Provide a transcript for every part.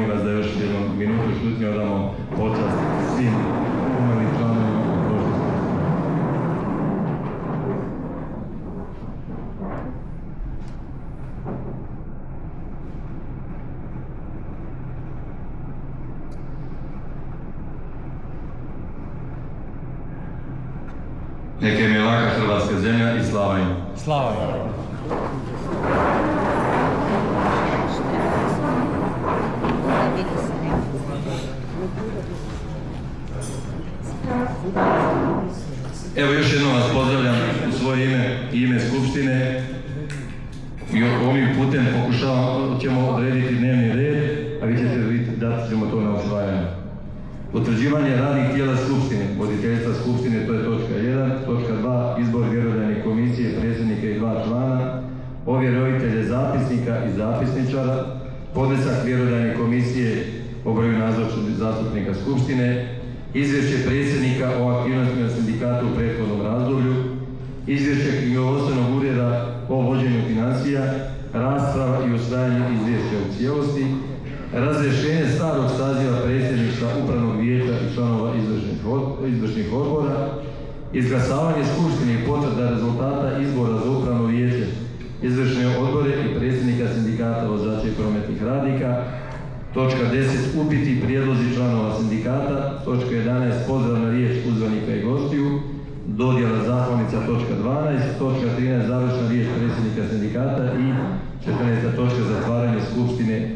molim vas da još jednu minutu šutnje odamo počast svim umrlim članovima prošlosti. Neka im je laka hrvatska zemlja i slava im. Slava im. Evo još jednom vas pozdravljam u svoje ime i ime Skupštine i ovim putem ćemo odrediti dnevni red, a vi ćete vidjeti da ćemo to na usvajanje. Utvrđivanje radnih tijela Skupštine, voditeljstva Skupštine, to je točka 1, točka 2, izbor vjerodajne komisije, predsjednika i 2 člana, ovjerovitelje zapisnika i zapisničara, podnesak vjerodajne komisije o broju nazočnih zastupnika Skupštine, izvješće predsjednika o aktivnostima sindikata u prethodnom razdoblju, izvješće knjigovodstvenog ureda o vođenju financija, rasprava i usvajanje izvješća u cijelosti, razrješenje starog saziva predsjedništva upravnog vijeća i članova izvršnih odbora, izglasavanje skupštine i potvrda rezultata izbora za upravno vijeće, izvršne odbore i predsjednika sindikata vozača i prometnih radnika, točka 10. Upiti i prijedlozi članova sindikata, točka 11. Pozdrav na riječ uzvanika i gostiju, dodjela zahvalnica, točka 12, točka 13. Završna riječ predsjednika sindikata i 14. točka zatvaranje skupštine,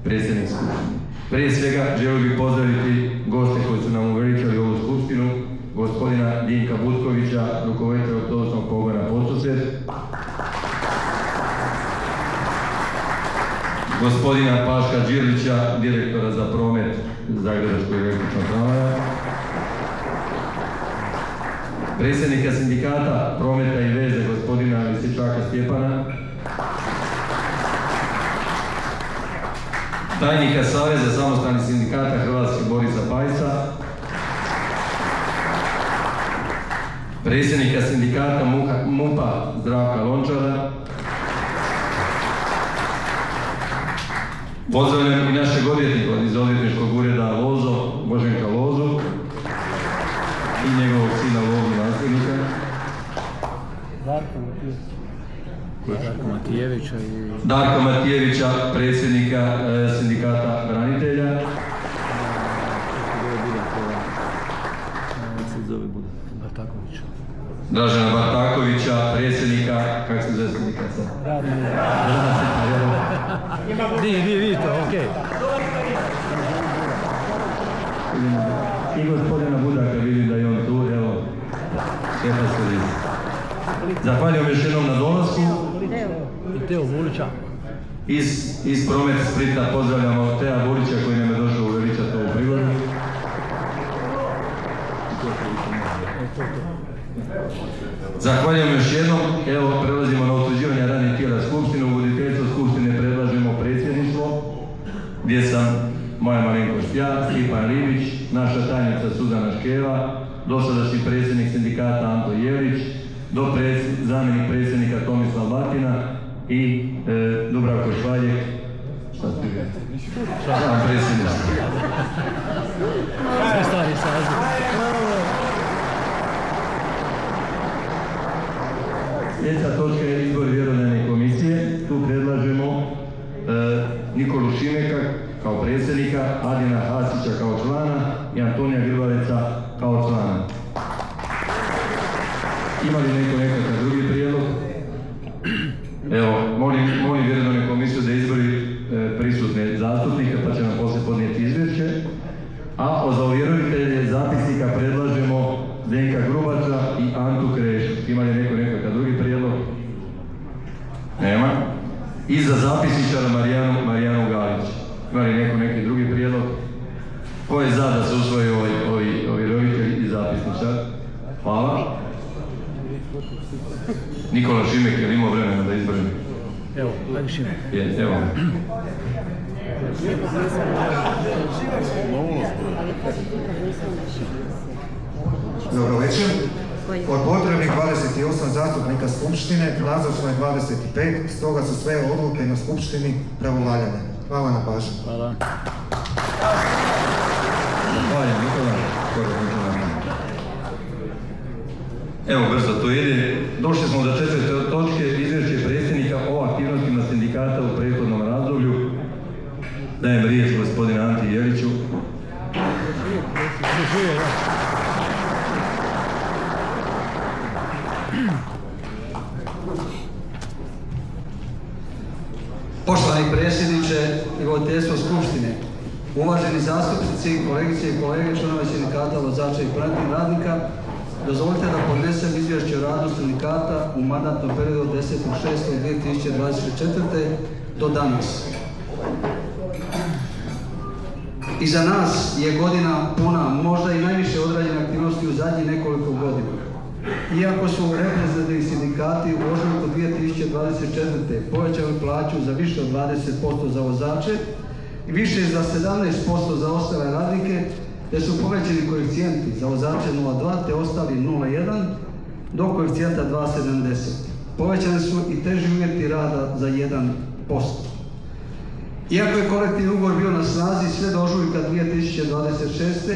predsjednik skupštine. Prije svega želio bih pozdraviti goste koji su nam uveličali ovu skupštinu, gospodina Dinka Butkovića, rukovoditelja autobusnog pogona Podsused, gospodina Paška Đirlića, direktora za promet Zagrebačkog električnog tramvaja, predsjednika sindikata prometa i veze gospodina Lisičaka Stjepana, tajnika Saveza samostalnih sindikata Hrvatske Borisa Pajsa, predsjednika sindikata MUP-a Zdravka Lončara, pozdravljam i našeg odvjetnika iz odvjetničkog ureda Lozo, Boženka Lozu i njegovog sina Lozu nasljednika. Darka Matijevića, predsjednika sindikata branitelja. Dražena Bartakovića, predsjednika, kako se zove sindikata? Di to, okej. I gospodina Budaka, vidim da je on tu, evo, šefa se vidi. Zahvaljujem još jednom na dolasku. I Teo Vulića. Iz Prometa Splita pozdravljamo Teja Vulića koji nam je došao uveličati ovu prigodu. Zahvaljujem još jednom. Evo, prelazimo na utvrđivanje radnih tijela Skupštine. U voditeljstvo Skupštine predlažemo predsjedništvo, gdje sam moja malenkost ja, Stipan Rivić, naša tajnica Suzana Škeva, dosadašnji predsjednik sindikata Anto Jelić, zamjenik predsjednika Tomislav Batina i Dubravko Švaljek. Šta ste ga? Član predsjednika. Sve stvari saziv. Sljedeća točka je izbor vjerodajne komisije. Tu predlažemo Nikolu Šimeka kao predsjednika, Adina Hasića kao člana i Antonija Grbaveca kao člana. Ima li nekakav drugi prijedlog? Evo, molim vjerodajnu komisiju da izbori prisutne zastupnike, pa će nam poslije podnijeti izvješće. A za ovjerovitelje zapisnika predlažemo Zdenka Grubača i Antu Krešu. Ima li nekakav drugi prijedlog? Nema. I za zapisničara Marijanu Galić. Ima li neki drugi prijedlog? Ko je za da se usvoji ovi roditelji i zapisničar? Hvala. Nikola Šimek, je li imao vremena da izbrojim? Evo, ajde Šimek. Evo. Dobro večer. Od potrebnih 28 zastupnika Skupštine, nazočno je 25, stoga su sve odluke na Skupštini pravovaljane. Hvala na pažnju. Hvala. Evo, brzo to ide. Došli smo do 4. točke, izvješće predsjednika o aktivnostima sindikata u prethodnom razdoblju. Dajem riječ gospodinu Anti Jeliću. Poštovani predsjedniče i voditeljstvo Skupštine, uvaženi zastupnici, kolegice i kolege, članovi sindikata vozača i pratnjih radnika, dozvolite da podnesem izvješće o radu sindikata u mandatnom periodu od 10.6.2024. do danas. Iza nas je godina puna, možda i najviše odrađene aktivnosti u zadnjih nekoliko godina. Iako su reprezentativni sindikati u ožujku 2024. povećali plaću za više od 20% za vozače i više za 17% za ostale radnike, te su povećani koeficijenti za vozače 0,2 te ostali 0,1 do koeficijenta 2,70. Povećani su i teži uvjeti rada za 1%. Iako je kolektivni ugovor bio na snazi sve do ožujka 2026.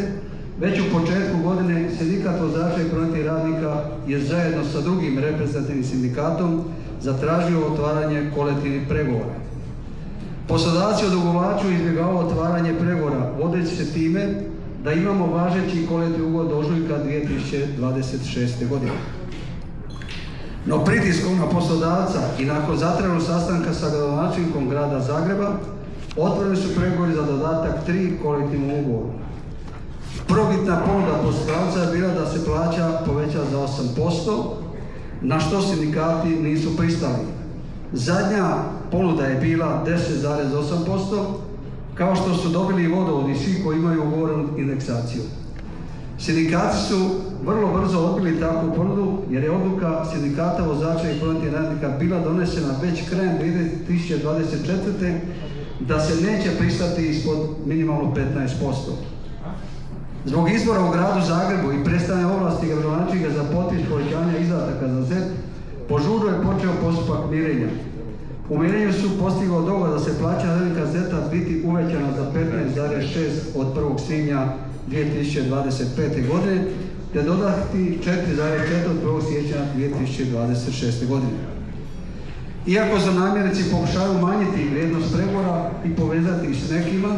već u početku godine sindikat vozača i prometnih radnika je zajedno sa drugim reprezentativnim sindikatom zatražio otvaranje kolektivnih pregovora. Poslodavci odugovlaču izbjegavaju otvaranje pregovora vodeći se time da imamo važeći kolektivni ugovor do ožujka 2026. godine. No pritiskom na poslodavca i nakon zatraženog sastanka sa gradonačelnikom grada Zagreba otvoreni su pregovori za dodatak 3 kolektivnom ugovoru. Prvobitna ponuda poslodavca je bila da se plaća poveća za 8%, na što sindikati nisu pristali. Zadnja ponuda je bila 10,8%, kao što su dobili i vodovodi svi koji imaju ugovorenu indeksaciju. Sindikati su vrlo brzo odbili takvu ponudu jer je odluka sindikata vozača i prometnih radnika bila donesena već krajem 2024. da se neće pristati ispod minimalno 15%. Zbog izbora u gradu Zagrebu i prestane ovlasti gradonačelnika za potpis povećanja izdataka za ZET, požurno je počeo postupak mirenja. U mirenju su postiglo dogovor da se plaća radnika ZET-a biti uvećana za 15,6 od 1. svibnja 2025. godine, te dodati 4,4 od 1. siječnja 2026. godine. Iako zlonamjernici pokušavaju umanjiti vrijednost pregovora i povezati ih s nekima,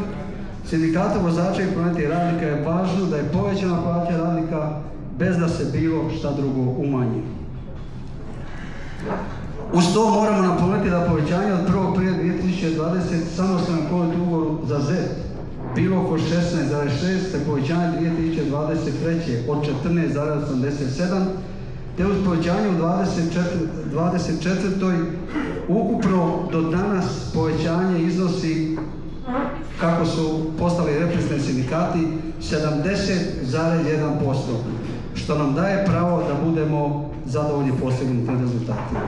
sindikatu vozača i prometnih radnika je važno da je povećana plaća radnika bez da se bilo šta drugo umanji. Uz to moramo napomenuti da povećanje od 1.1.2020 samostalnom kolektivnom ugovoru za ZET bilo oko 16,6, te povećanje 2023. od 14,87, te uz povećanje u 2024. ukupno do danas povećanje iznosi, kako su postali reprezentativni sindikati, 70,1%, što nam daje pravo da budemo zadovoljni postignutim rezultatima.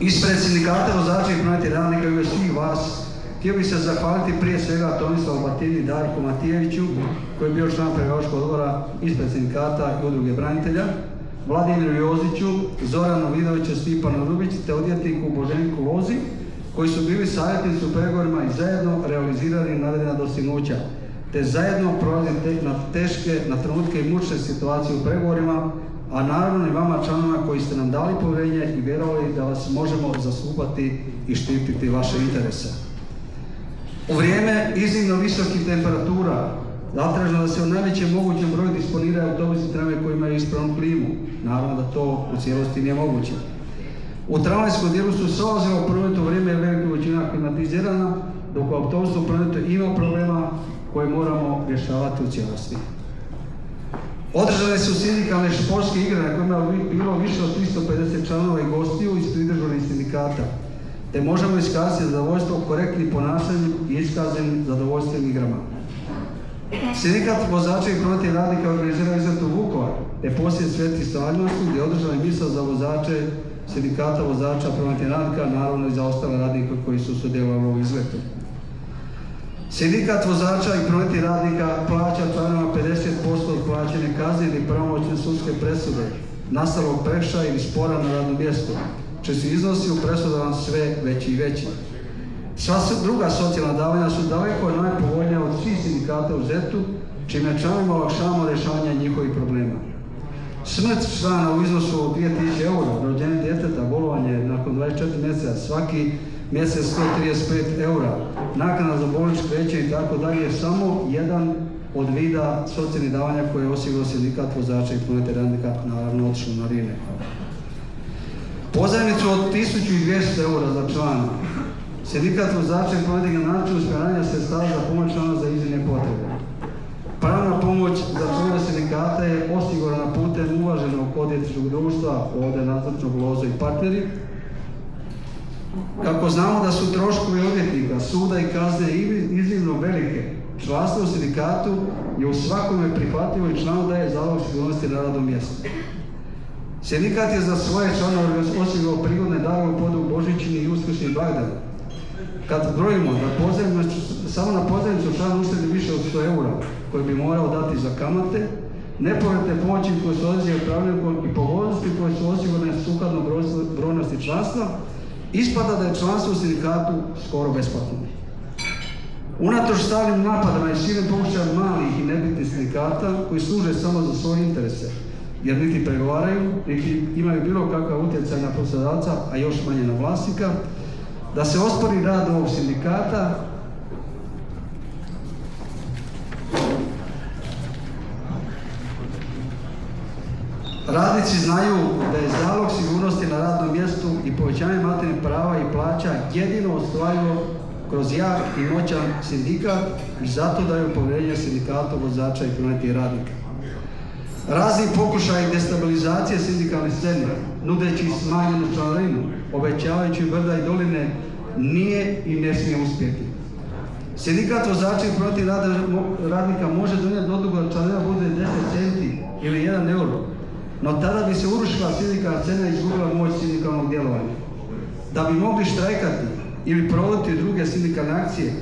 Ispred sindikata vozača i prometnih radnika i svih vas htio bih se zahvaliti prije svega Tomislavu Batini i Darku Matijeviću, koji je bio član pregovaračkog odbora ispred sindikata i udruge branitelja, Vladimiru Joziću, Zoranu Vidoviću, Stipanu Rubić te odvjetniku Boženku Lozi, koji su bili savjetnici u pregovorima i zajedno realizirali navedena dostignuća, te zajedno prolazili na teške, na trenutke i mučne situacije u pregovorima, a naravno i vama članovima koji ste nam dali povjerenje i vjerovali da vas možemo zastupati i štititi vaše interese. U vrijeme iznimno visokih temperatura zatraženo da se u najvećem mogućem broju disponiraju autobusi i tramvaji koji imaju ispravnu klimu. Naravno da to u cijelosti nije moguće. U tramvajskom dijelu su sva vozila u prometu u vrijeme velika većina klimatizirana, dok u autobusnom prometu ima problema koje moramo rješavati u cijelosti. Održane su sindikalne športske igre na kojima je bilo više od 350 članova i gostiju iz pridruženih sindikata, te možemo iskazati zadovoljstvo korektnim ponašanjem i iskazanim zadovoljstvom igrama. Sindikat vozača i prometnih radnika organizirao izlet u Vukovar, te posjet Sveti Stvarnosti gdje je održana misa za vozače sindikata vozača prometnih radnika, naravno i za ostale radnike koji su sudjelovali u izletu. Sindikat vozača i prometnih radnika plaća članovima 50% od plaćene kazne ili pravomoćne sudske presude, nastalog prekršaja ili spora na radnom mjestu, čiji su iznosi u presudama sve veći i veći. Sva druga socijalna davanja su daleko najpovoljnija od svih sindikata u ZET-u, čime članovima olakšavamo rješavanje njihovih problema. Smrt člana u iznosu od 2000 eura, rođenje djeteta, bolovanje nakon 24 mjeseca, svaki mjesec 135 eura, naknada za bolničko liječenje i tako dalje je samo jedan od vida socijalnih davanja koje je osigurao sindikat vozača i prometnih radnika, naravno od članarine. Pozajmicu od 1200 eura za člana. Sindikat vozača i prometnih način usmjeravanja sredstava za pomoć člana za iznimne potrebe. Pravna pomoć za članove sindikata je osigurana putem uvaženog odvjetničkog društva, ovdje nazočnog Lozo i partneri. Kako znamo da su troškovi odvjetnika, suda i kazne iznimno velike, članstvo u sindikatu je u svakome prihvatljivo i članu daje zalog sigurnosti na radnom mjestu. Sindikat je za svoje članove osigurao prigodne dane u povodu božićnih i uskršnjih blagdana. Kad brojimo da samo na pozajmicu član uštedi više od 100 eura koje bi morao dati za kamate, nepovratne pomoći koje su određene pravilnikom i pogodnosti koje su osigurane sukladno brojnosti članstva, ispada da je članstvo u sindikatu skoro besplatno. Unatoč stalnim napadama i silnim pokušajem malih i nebitnih sindikata koji služe samo za svoje interese, jer niti pregovaraju, niti imaju bilo kakav utjecaj na poslodavca, a još manje na vlasnika, da se ospori rad ovog sindikata, radnici znaju da je zalog sigurnosti na radnom mjestu i povećanje materijalnih prava i plaća jedino ostvarivo kroz jak i moćan sindikat i zato daju povjerenje sindikatu vozača i prometnih radnika. Razni pokušaj destabilizacije sindikalne scene, nudeći smanjenu članarinu, obećavajući brda i doline, nije i ne smije uspjeti. Sindikat vozača i prometnih radnika može donijeti odluku da članarina bude 10 centi ili 1 euro, no tada bi se urušila sindikalna scena i izgubila moć sindikalnog djelovanja. Da bi mogli štrajkati ili provoditi druge sindikalne akcije,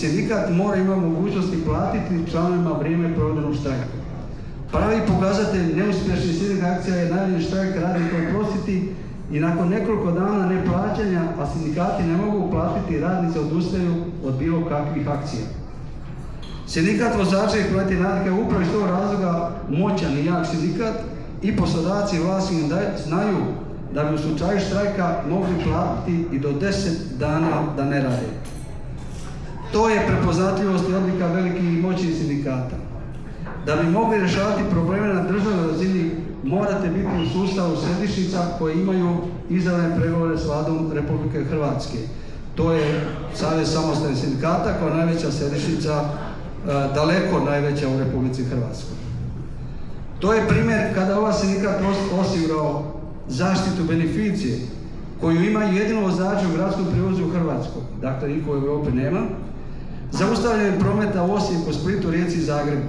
sindikat mora imati mogućnosti platiti članovima vrijeme provedeno štrajka. Pravi pokazatelj neuspješnih sindikalnih akcija je najavljen štrajk radnika u prosvjeti i nakon nekoliko dana neplaćanja, a sindikati ne mogu platiti, radnici odustaju od bilo kakvih akcija. Sindikat vozača i prometnih radnika je upravo iz tog razloga moćan i jak sindikat i poslodavci i vlasnici znaju da bi u slučaju štrajka mogli platiti i do 10 dana da ne rade. To je prepoznatljivost i odlika velikih i moćnih sindikata. Da bi mogli rješavati probleme na državnoj razini, morate biti u sustavu središnjica koje imaju izravne pregovore s Vladom Republike Hrvatske. To je Savez samostalnih sindikata kao najveća središnjica, daleko najveća u Republici Hrvatskoj. To je primjer kada ovaj sindikat osigurao zaštitu beneficije koju imaju jedino vozači u gradskom prijevozu u Hrvatskoj, dakle niko u Europi nema, zaustavljanje prometa u Osijeku, Splitu, Rijeci i Zagrebu.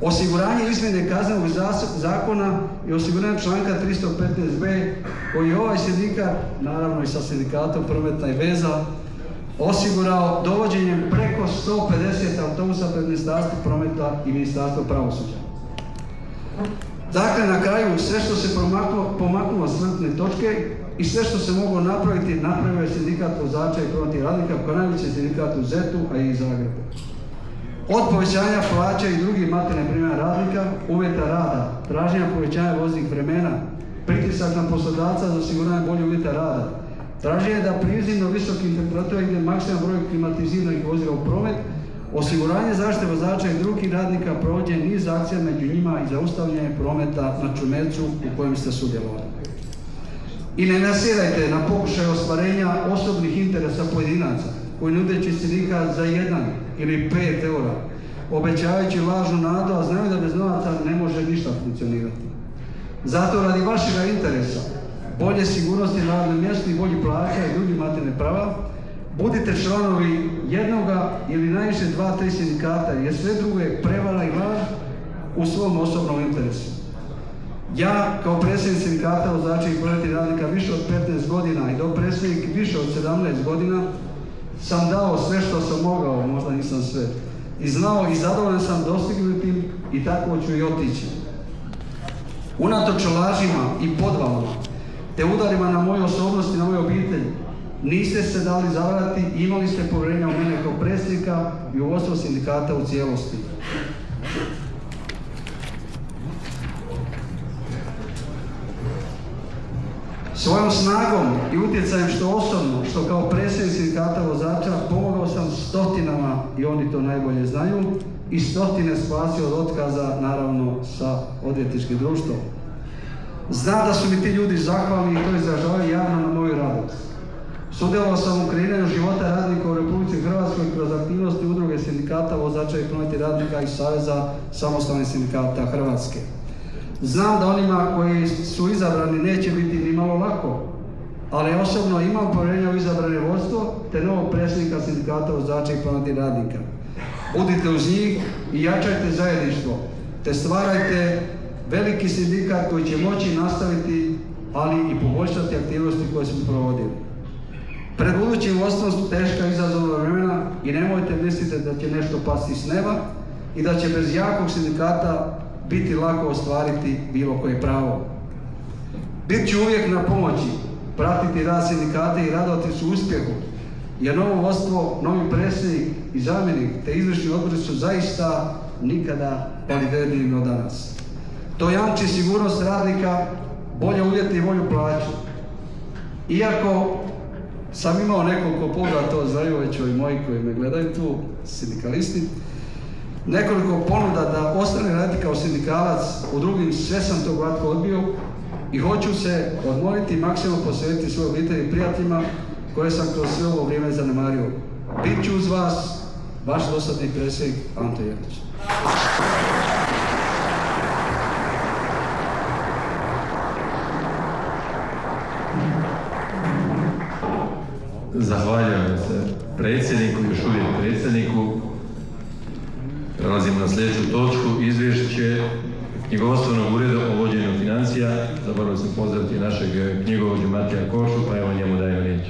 Osiguranje izmjene kaznenog zakona i osiguranje članka 315b koji je ovaj sindikat, naravno i sa sindikatom Prometna i veza, osigurao dovođenjem preko 150 autobusa pred Ministarstvo prometa i Ministarstvo pravosuđa. Dakle, na kraju, sve što se pomaknulo s crtne točke i sve što se moglo napraviti, napravio je sindikat vozača i prometnih radnika kao najveći sindikat u ZET-u, a i Zagrebu. Od povećanja plaća i drugih materijalnih primjera radnika, uvjeta rada, traženja povećanja voznih vremena, pritisak na poslodavca za osiguranje boljih uvjeta rada, traženje da pri iznimno visokim temperaturama ide maksimalan broj klimatiziranih vozila u promet, osiguranje zaštite vozača i drugih radnika, provođenje niz akcija među njima i zaustavljanje prometa na Čumercu u kojem ste sudjelovali. I ne nasjedajte na pokušaj ostvarenja osobnih interesa pojedinaca koji nudeći sindikat za 1 ili 5 eura, obećavajući lažnu nadu, a znaju da bez novaca ne može ništa funkcionirati. Zato radi vašega interesa, bolje sigurnosti na radnom mjestu i bolji plaća i drugih materijalnih prava, budite članovi jednoga ili najviše 2-3 sindikata, jer sve drugo je prevara i laž u svom osobnom interesu. Ja, kao predsjednik sindikata vozača i prometnih radnika više od 15 godina i dopredsjednik više od 17 godina, sam dao sve što sam mogao, možda nisam sve, i znao i zadovoljan sam dostignutim i tako ću i otići. Unatoč lažima i podvalama, te udarima na moju osobnost i na moju obitelj, Niste se dali zavarati, imali ste povjerenja u mene kao predsjednika i u vodstvo sindikata u cijelosti. Svojom snagom i utjecajem što osobno, što kao predsjednik sindikata vozača pomogao sam stotinama, i oni to najbolje znaju, i stotine spasio od otkaza, naravno sa odvjetničkim društvom. Znam da su mi ti ljudi zahvalni i to izražavaju javno na moju radost. Sudjelovao sam u kreiranju života radnika u Republici Hrvatskoj kroz aktivnosti udruge sindikata vozača i prometnih radnika i Saveza samostalnih sindikata Hrvatske. Znam da onima koji su izabrani neće biti ni malo lako, ali osobno imam povjerenja u izabrane vodstvo te novog predsjednika sindikata vozača i prometnih radnika. Budite uz njih i jačajte zajedništvo, te stvarajte veliki sindikat koji će moći nastaviti, ali i poboljšati aktivnosti koje smo provodili. Pred budućim vodstvom su teška izazovna vremena i nemojte misliti da će nešto pasti s neba i da će bez jakog sindikata biti lako ostvariti bilo koje pravo. Bit ću uvijek na pomoći, pratiti rad sindikata i radovati se uspjehu, jer novo vodstvo, novi predsjednik i zamjenik te izvršni odbori su zaista nikada kvalitetniji do danas. To jamči sigurnost radnika, bolje uvjete i bolju plaću. Iako sam imao nekoliko pogleda, to znaju već ovi moji koji me gledaju tu, sindikalisti, nekoliko ponuda da ostane raditi kao sindikalac u drugim, sve sam to glatko odbio i hoću se odmoriti i maksimalno posvetiti svojoj obitelji i prijateljima koje sam kroz sve ovo vrijeme zanemario. Bit ću uz vas, vaš dosadni predsjednik Ante Jernić. Zahvaljujem se predsjedniku, još uvijek predsjedniku. Prelazimo na sljedeću točku, izvješće knjigovodstvenog ureda o vođenju financija. Zaboravio sam pozdraviti našeg knjigovođu Matija Košu, pa evo njemu dajem riječ.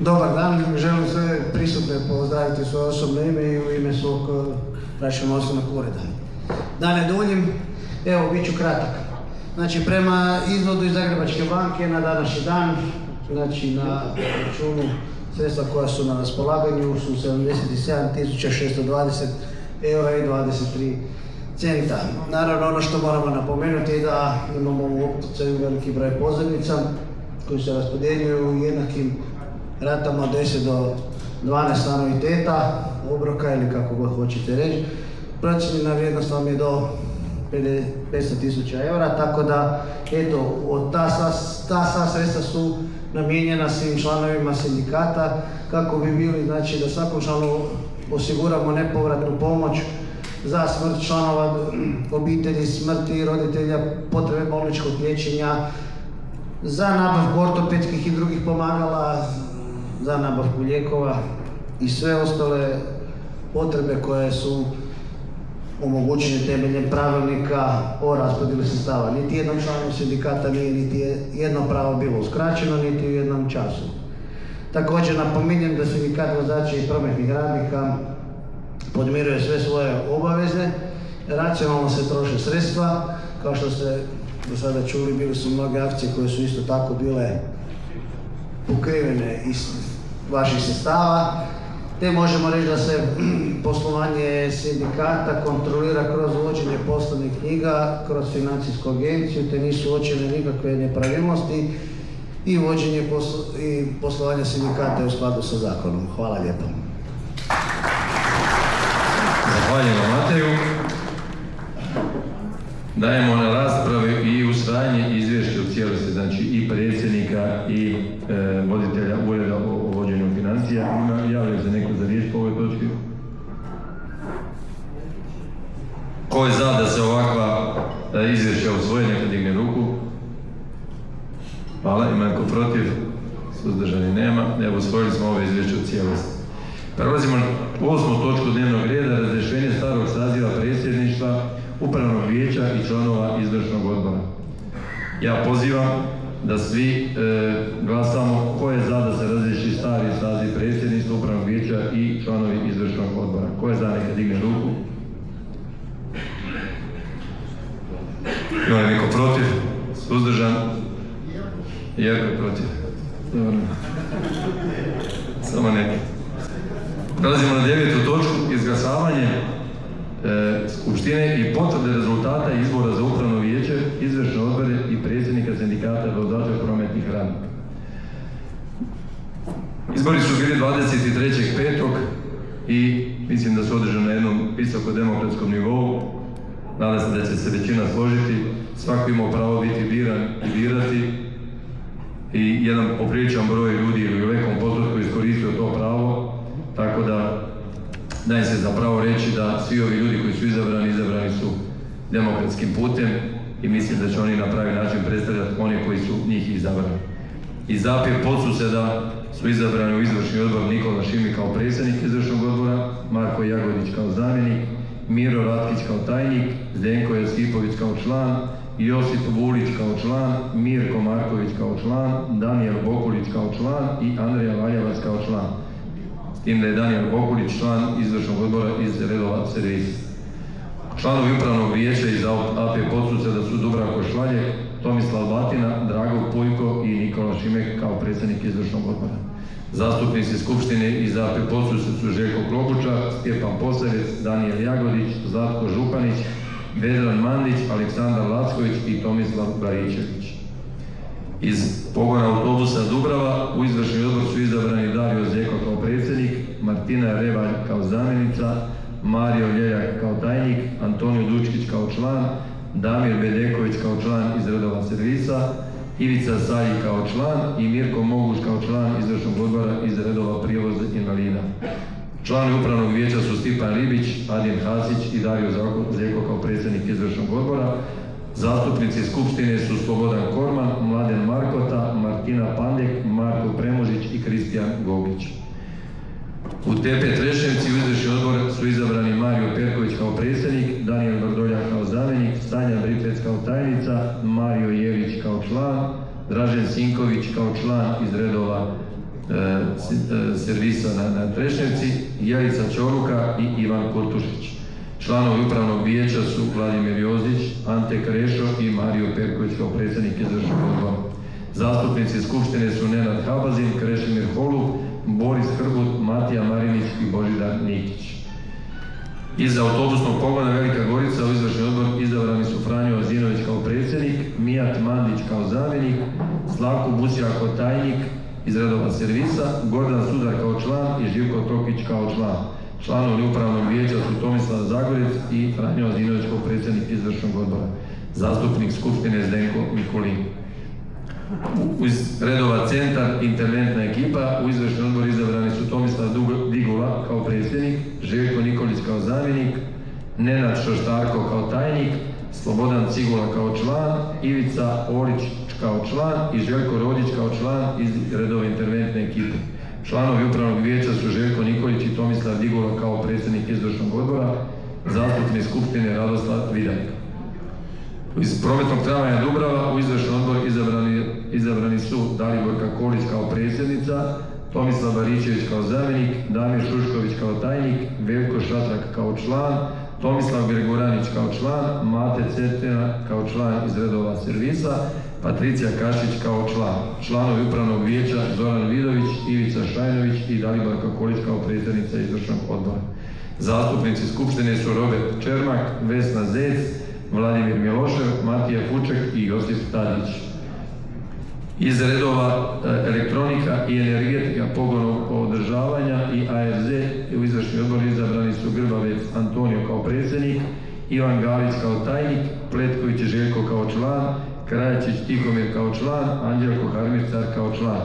Dobar dan, želim sve prisutne pozdraviti u svoje osobno ime i u ime svog računovodstvenog ureda. Da ne duljim, evo, bit ću kratak. Znači, prema izvodu iz Zagrebačke banke na današnji dan, znači na računu sredstva koja su na raspolaganju su 77.620 eura i 23 centa. Naravno, ono što moramo napomenuti je da imamo u opticaju veliki broj pozivnica koji se raspodjeljuju u jednakim ratama od 10 do 12 anuiteta, obroka ili kako god hoćete reći. Procijenjena vrijednost vam je do 500.000 eura, tako da eto, ta sva sredstva su namijenjena svim članovima sindikata kako bi bili, znači da svakom članu osiguramo nepovratnu pomoć za smrt članova obitelji, smrti roditelja, potrebe bolničkog liječenja, za nabavku ortopedskih i drugih pomagala, za nabavku lijekova i sve ostale potrebe koje su omogućene temeljem pravilnika o raspodjeli sredstava. Niti jednom članu sindikata nije niti jedno pravo bilo uskraćeno, niti u jednom času. Također napominjem da sindikat vozača i prometnih radnika podmiruje sve svoje obaveze, racionalno se troše sredstva, kao što ste do sada čuli, bili su mnoge akcije koje su isto tako bile pokrivene iz vaših sredstava, te možemo reći da se poslovanje sindikata kontrolira kroz uvođenje poslovnih knjiga, kroz financijsku agenciju, te nisu uočene nikakve nepravilnosti i uvođenje poslovanja sindikata u skladu sa zakonom. Hvala lijepo. Zahvaljujemo Mateju. Dajemo na raspravi i usvajanje izvješća u cijelosti, znači i predsjednika i voditelja ureda o vođenju financija. Javljaju se neko za riječ po ovoj točki? Ko je za da se ovakva izvješća usvoje, neka digne ruku. Hvala. Ima neko protiv? Suzdržani nema. Evo, usvojili smo ovo izvješće u cijelosti. Prelazimo na 8. točku dnevnog reda, razrješenje starog saziva predsjedništva, upravnog vijeća i članova izvršnog odbora. Ja pozivam da svi glasamo ko je za da se razriješi stari saziv predsjedništva, upravnog vijeća i članovi izvršnog odbora. Ko je za, neka digne ruku. Ima li neko protiv? Suzdržan? Jerko protiv. Dobro. Samo neki. Prelazimo na 9. točku, izglasavanje Skupštine i potvrde rezultata izbora za upravno vijeće, izvršne odbore i predsjednika sindikata vozača prometnih radnika. Izbori su bili 23.5. i mislim da su održani na jednom visoko demokratskom nivou. Nadam se da će se većina složiti. Svako ima pravo biti biran i birati i jedan popriličan broj ljudi ili u velikom postotku iskoristio to pravo, tako da dajem se za pravo reći da svi ovi ljudi koji su izabrani su demokratskim putem i mislim da će oni na pravi način predstavljati one koji su njih izabrani. Iz APE Podsuseda su izabrani u izvršni odbor Nikola Šimi kao predsjednik izvršnog odbora, Marko Jagodić kao zamjenik, Miro Ratkić kao tajnik, Zdenko Josipović kao član, Josip Vulić kao član, Mirko Marković kao član, Danijel Bokulić kao član i Andrija Valjavac kao član. S tim da je Danijel Bokulić član izvršnog odbora iz redova servisa. Članovi upravnog vijeća iz APE Podsuseda su Dubravko Švaljek, Tomislav Batina, Drago Puljko i Nikola Šimek kao predsjednik izvršnog odbora. Zastupnici Skupštine iz APE Podsused su Željko Klobučar, Stjepan Posavec, Danijel Jagodić, Zlatko Županić, Vedran Mandić, Aleksandar Lacković i Tomislav Baričević. Iz pogona autobusa Dubrava u izvršni odbor su izabrani Dario Zeko kao predsjednik, Martina Revalj kao zamjenica, Mario Ljeljak kao tajnik, Antonio Dučkić kao član, Damir Bedeković kao član iz redova servisa, Ivica Salji kao član i Mirko Moguš kao član izvršnog odbora iz redova prijevoza invalida. Članovi upravnog vijeća su Stipan Ribić, Adin Hasić i Dario Zeko kao predsjednik izvršnog odbora. Zastupnici Skupštine su Slobodan Korman, Mladen Markota, Martina Pandek, Marko Premožić i Kristijan Gogić. U TP Trešnjevci u izvršni odbor su izabrani Mario Perković kao predsjednik, Daniel Vrdoljak kao zamjenik, Sanja Britec kao tajnica, Mario Jelić kao član, Dražen Sinković kao član iz redova servisa na Trešnjevci, Jelica Čoruka i Ivan Kurtušić. Članovi upravnog vijeća su Vladimir Jozić, Ante Krešo i Mario Perković kao predsjednik izvršnog odbora. Zastupnici Skupštine su Nenad Habazin, Krešimir Holub, Boris Hrbut, Matija Marinić i Božidar Nikić. Iz autobusnog pogona Velika Gorica u izvršni odbor izabrani su Franjo Azinović kao predsjednik, Mijat Mandić kao zamjenik, Slavko Busjak kao tajnik iz redova servisa, Gordan Sudar kao član i Živko Tokić kao član. Članovi upravnog vijeća su Tomislav Zagorec i Franjo Azinović kao predsjednik izvršnog odbora. Zastupnik Skupštine Zdenko Mikulin. Uz redova Centar, interventna ekipa, u izvršni odbor izabrani su Tomislav Digula kao predsjednik, Željko Nikolić kao zamjenik, Nenad Šoštarko kao tajnik, Slobodan Cigula kao član, Ivica Olić kao član i Željko Rodić kao član iz redova interventne ekipe. Članovi upravnog vijeća su Željko Nikolić i Tomislav Digula kao predsjednik izvršnog odbora, zastupnik Skupštine Radoslav Vidak. Iz prometnog tramvaja Dubrava u izvršni odbor izabrani su Daliborka Kolić kao predsjednica, Tomislav Baričević kao zamjenik, Damir Šušković kao tajnik, Veljko Šatrak kao član, Tomislav Gregoranić kao član, Mate Cetina kao član iz redova servisa, Patricija Kašić kao član. Članovi upravnog vijeća Zoran Vidović, Ivica Šajnović i Daliborka Kolić kao predsjednica izvršnog odbora. Zastupnici Skupštine su Robert Čermak, Vesna Zec, Vladimir Milošev, Matija Fuček i Josip Tadić. Iz redova elektronika i energetika, pogonog održavanja i ARZ u izvršni odbor izabrani su Grbavec Antonio kao predsjednik, Ivan Galić kao tajnik, Pletković Željko kao član, Krajačić Tihomir kao član, Anđelko Harmircar kao član.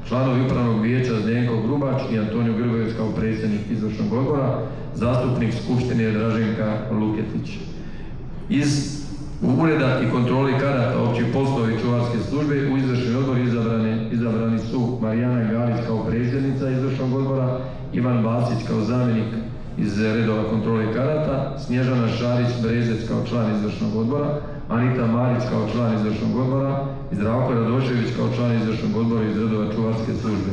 Članovi upravnog vijeća Zdenko Grubač i Antonio Grbavec kao predsjednik izvršnog odbora, zastupnik Skupštine Draženka Luketić. Iz ureda i kontroli karata općih poslova i čuvarske službe u izvršni odbor izabrani su Marijana Galić kao predsjednica izvršnog odbora, Ivan Basić kao zamjenik iz redova kontrole karata, Snježana Šarić-Brezec kao član izvršnog odbora, Anita Marić kao član izvršnog odbora i Zdravko Radošević kao član izvršnog odbora iz redova čuvarske službe.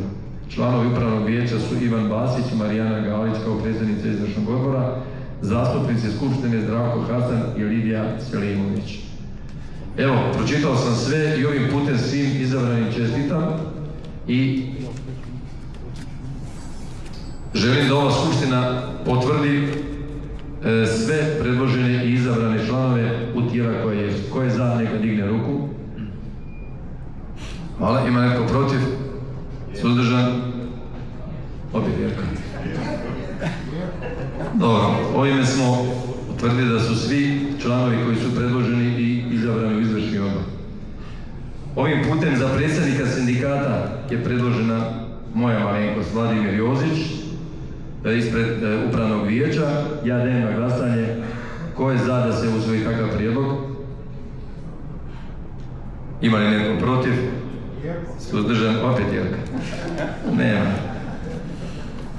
Članovi upravnog vijeća su Ivan Basić, Marijana Galić kao predsjednica izvršnog odbora, zastupnici Skupštine Zdravko Hasan i Lidija Selimović. Evo, pročitao sam sve i ovim putem svim izabranim čestitam i želim da ova skupština potvrdi sve predložene i izabrane članove u tijela koje je za, neka digne ruku. Hvala. Ima neko protiv? Suzdržan? Opet Jerko. Dobro, ovime smo utvrdili da su svi članovi koji su predloženi i izabrani u izvršni odbor. Ovim putem za predsjednika sindikata je predložena moja malenkost Vladimir Jozić ispred upravnog vijeća. Ja dajem na glasanje ko je za da se usvoji takav prijedlog. Ima li neko protiv? Suzdržan? Opet Jerka. Nema.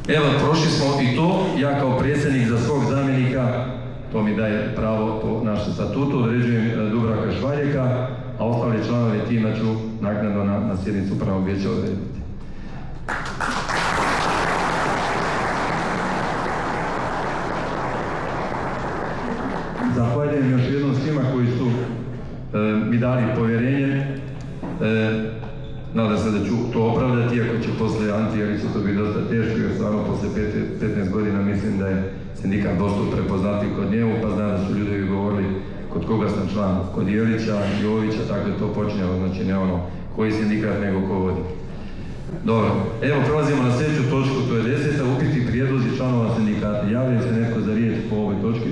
Evo, prošli smo i to. Ja kao predsjednik za svog zamjenika, to mi daje pravo po našem statutu, određujem Dubravka Švaljeka, a ostali članovi tima ću naknadno na sjednicu upravnog vijeća odrediti. Zahvaljujem još jednom svima koji su mi dali povjerenje. Nadam se da ću to opravdati, iako će posle Antijelića to biti dosta teško, jer stvarno posle 15 godina mislim da je sindikat dosta prepoznatljiv kod njemu, pa znam da su ljudi govorili kod koga sam član, kod Jelića, Jovića, tako je to počinjalo, znači ne ono koji sindikat nego ko vodi. Dobro, evo prelazimo na sljedeću točku, to je 10. upiti i prijedlozi članova sindikata. Javlja se netko za riječ po ovoj točki?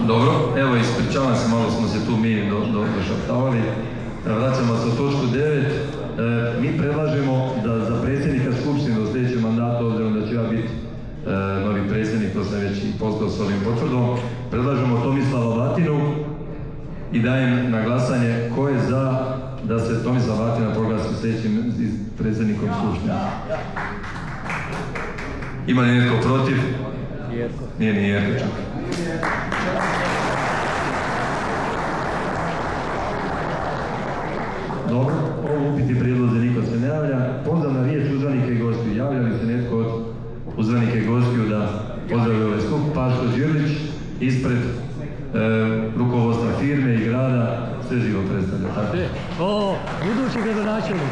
Dobro, evo ispričavam se, malo smo se tu mi došaptavali. Vraćamo se u točku 9. Mi predlažemo da za predsjednika skupštine u sljedećem mandatu, obzirom da ću ja biti novi predsjednik, to sam već i postao s ovim potvrdom, predlažemo Tomislava Vatinu i dajem na glasanje ko je za da se Tomislav Vatina proglasi sljedećim predsjednikom skupštine. Ima li netko protiv? Jerko. Nije ni Jerko čak. Dobro, ovo upiti prijedloze niko se ne javlja. Poziv na riječ uzvanike i gostiju. Javlja li se netko od uzvanike i gostiju da pozdravi ovaj skup? Paško Đirlić ispred rukovodstva firme i grada sve živo predstavlja. Tako? O, budući gradonačelnik.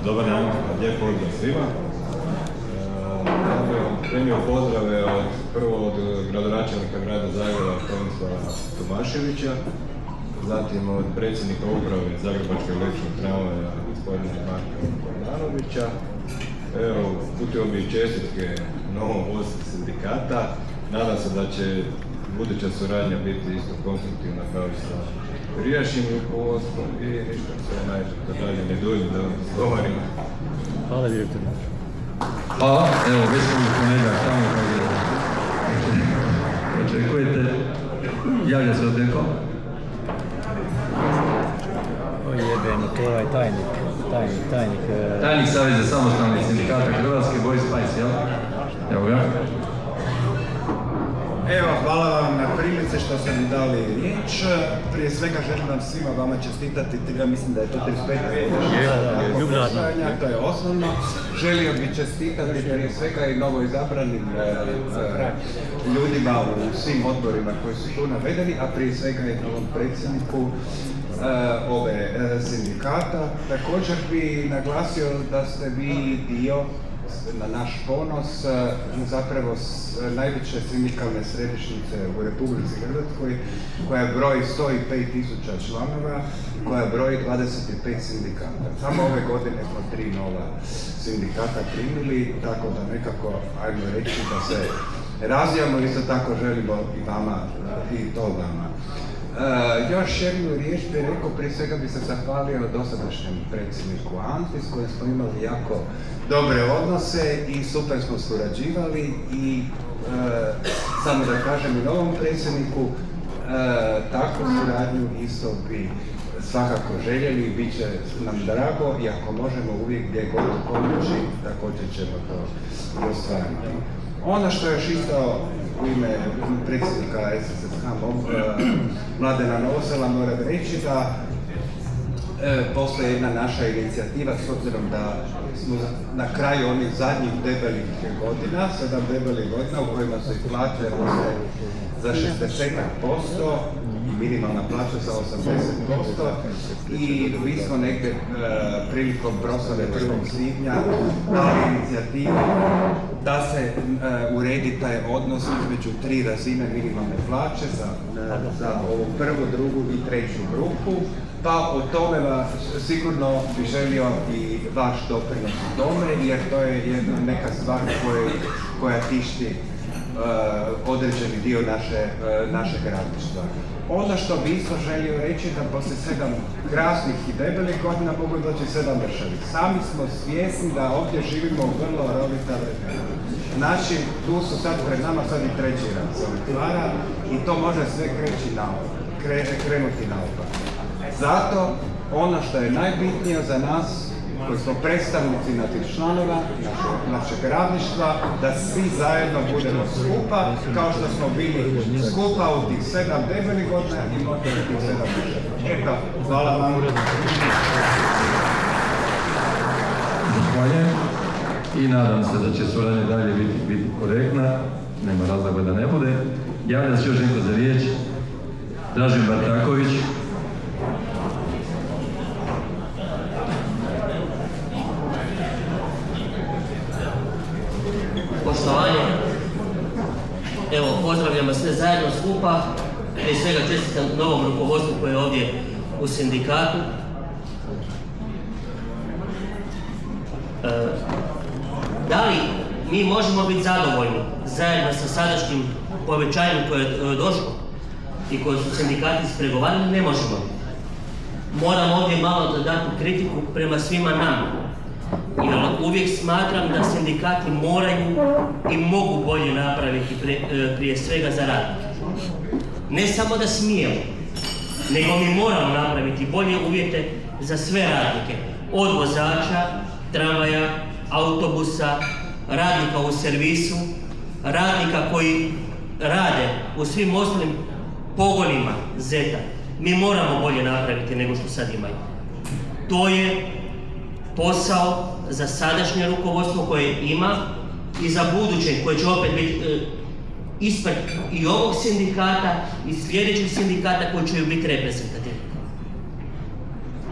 Dobar dan, lijep pozdrav svima. Primio pozdrave prvo od gradonačelnika grada Zagreba Tomislava Tomaševića, zatim od predsjednika uprave Zagrebačke električne tramvaja gospodina Marka Bogdanovića. Evo, uputio bi čestitke novom vodstvu sindikata. Nadam se da će buduća suradnja biti isto konstruktivna kao i sa prijašnjim rukovodstvom i ništa sve najbolje, dalje ne duljim da govorimo. Hvala direktor. Hvala, evo već smo u ponedjeljak tamo kada očekujete. Javlja se od neko? O jebeni, to je ovaj tajnik. Tajnik Saveza samostalnih sindikata Hrvatske, Boris Pajs, jel? Evo ga. Evo, hvala vam na prilici što ste mi dali riječ. Prije svega želim vam svima vama čestitati, ja mislim da je to 35 godina, to je osnovno. Želio bih čestitati prije svega i novo izabranim ljudima u svim odborima koji su tu navedeni, a prije svega i novom predsjedniku ove sindikata. Također bi naglasio da ste vi dio, na naš ponos, zapravo najveće sindikalne središnjice u Republici Hrvatskoj, koja broji 105.000 članova, koja broji 25 sindikata. Samo ove godine smo 3 nova sindikata primili, tako da nekako, ajmo reći, da se razvijamo, isto tako želimo i vama, i to vama. Još jednu riječ bih rekao, prije svega bi se zahvalio dosadašnjem predsjedniku Anti, s kojim smo imali jako dobre odnose i super smo surađivali i samo da kažem i novom predsjedniku, takvu suradnju isto bi svakako željeli i bit će nam drago i ako možemo uvijek gdje god pomoći, također ćemo to i ostvariti. Ono što je još isto u ime predsjednika SSSH Mladena Novosela moram reći da postoji jedna naša inicijativa s obzirom da smo na kraju onih zadnjih debelih godina, 7 debelih godina u kojima su i plaće raste za 60% i minimalna plaća za 80% i mi smo negdje prilikom proslave 1. svibnja dali inicijativu da se uredi taj odnos između 3 razine minimalne plaće za ovu prvu, drugu i treću grupu. Pa o tome sigurno bi želio i vaš doprinos u tome, jer to je jedna neka stvar koja tišti određeni dio našeg radništva. Ono što bi isto želio reći da poslije 7 krasnih i debelih godina mogu doći 7 državi. Sami smo svjesni da ovdje živimo u vrlo rovita vremena. Znači, tu su sad pred nama sad i treći rat se otvara i to može sve krenuti naopako. Zato ono što je najbitnije za nas, koji smo predstavnici naših članova, našeg radništva, da svi zajedno budemo skupa, kao što smo bili skupa u tih 7 debelih godina i možda u tih 7 država. Eto, hvala vam. Zahvaljujem i nadam se da će suradnja dalje biti korektna, nema razloga da ne bude. Javlja se još neko za riječ. Dražen Bartaković. Poštovanje, evo pozdravljamo sve zajedno skupa, prije svega čestitam novom rukovodstvu koje je ovdje u sindikatu. Da li mi možemo biti zadovoljni zajedno sa sadašnjim povećanjem koje je došlo i koje su sindikati ispregovarali? Ne možemo. Moram ovdje malo dati kritiku prema svima nama. Jer uvijek smatram da sindikati moraju i mogu bolje napraviti prije svega za radnike. Ne samo da smijemo, nego mi moramo napraviti bolje uvjete za sve radnike. Od vozača, tramvaja, autobusa, radnika u servisu, radnika koji rade u svim ostalim pogonima ZET-a. Mi moramo bolje napraviti nego što sad imaju. To je posao za sadašnje rukovodstvo koje ima i za buduće koje će opet biti ispred i ovog sindikata i sljedećih sindikata koji će biti reprezentativni.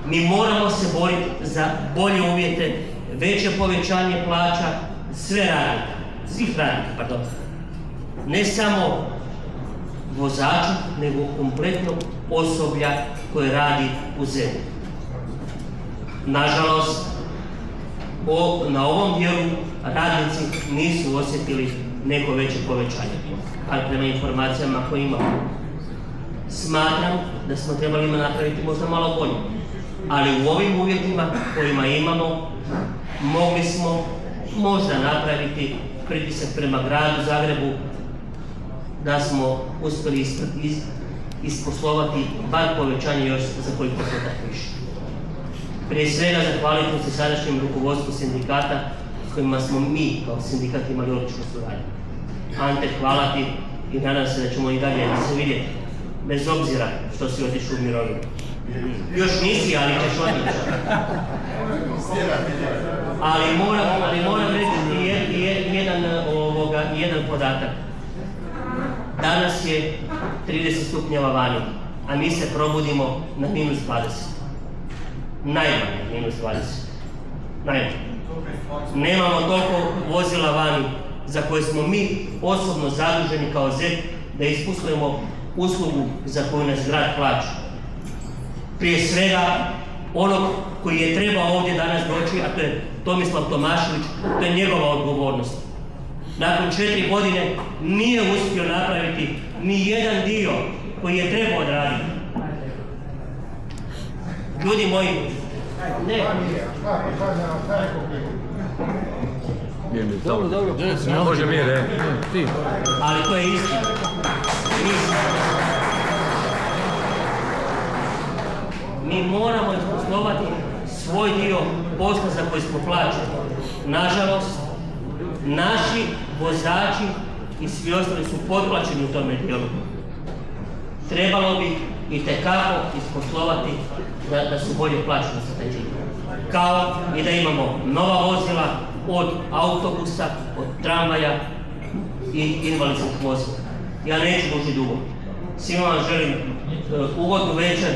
Mi moramo se boriti za bolje uvjete, veće povećanje plaća svih radnika, ne samo vozača, nego kompletnog osoblja koje radi u zemlji. Nažalost, na ovom dijelu radnici nisu osjetili neko veće povećanje, ali prema informacijama koje imamo. Smatram da smo trebali napraviti možda malo bolje, ali u ovim uvjetima kojima imamo, mogli smo možda napraviti pritisak prema gradu Zagrebu da smo uspjeli isposlovati bar povećanje još za koji postotak više. Prije svega zahvaliti se sadašnjem rukovodstvu sindikata s kojima smo mi kao sindikat imali odličnu suradnju. Ante, hvala ti i nadam se da ćemo i dalje se vidjeti, bez obzira što si otišao u mirovinu. Još nisi, ali ćeš otići. Ali moram reći jedan podatak. Danas je 30 stupnjeva vani, a mi se probudimo na -20. Najmanje -20. Najmanje. Nemamo toliko vozila vani za koje smo mi osobno zaduženi kao ZET da isposlujemo uslugu za koju nas grad plaća. Prije svega onog koji je trebao ovdje danas doći, a to je Tomislav Tomašević, to je njegova odgovornost. Nakon 4 godine nije uspio napraviti ni jedan dio koji je trebao odraditi. Ljudi moji, ne. Dobro. Može mi, ti. Ali to je istina. Mi moramo isposlovati svoj dio posla za koji smo plaćeni. Nažalost, naši vozači i svi ostali su potplaćeni u tome dijelu. Trebalo bi itekako isposlovati da su bolje plaćeni za taj dio. Kao i da imamo nova vozila od autobusa, od tramvaja i invalidskih vozila. Ja neću duži dugo. Svima vam želim ugodnu večer,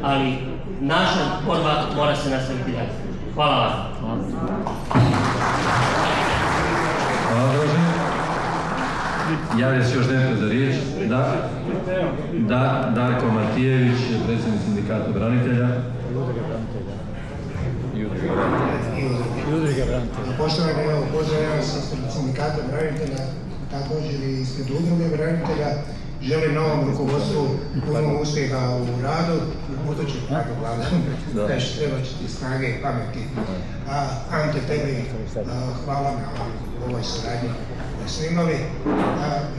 ali naša borba mora se nastaviti dalje. Hvala vam. Hvala, Dražen. Javlja se još netko za riječ? Da. Darko Matijević, predsjednik sindikata branitelja. Udruga branitelja. Poštovani, evo, pozdravljam se ispred sindikata branitelja, također i ispred udruge branitelja. Želim novom rukovodstvu puno uspjeha u radu, budući tako vlada, kažeš treba će ti snage i pameti. Ante, tebi hvala na ovoj suradnji koju smo imali.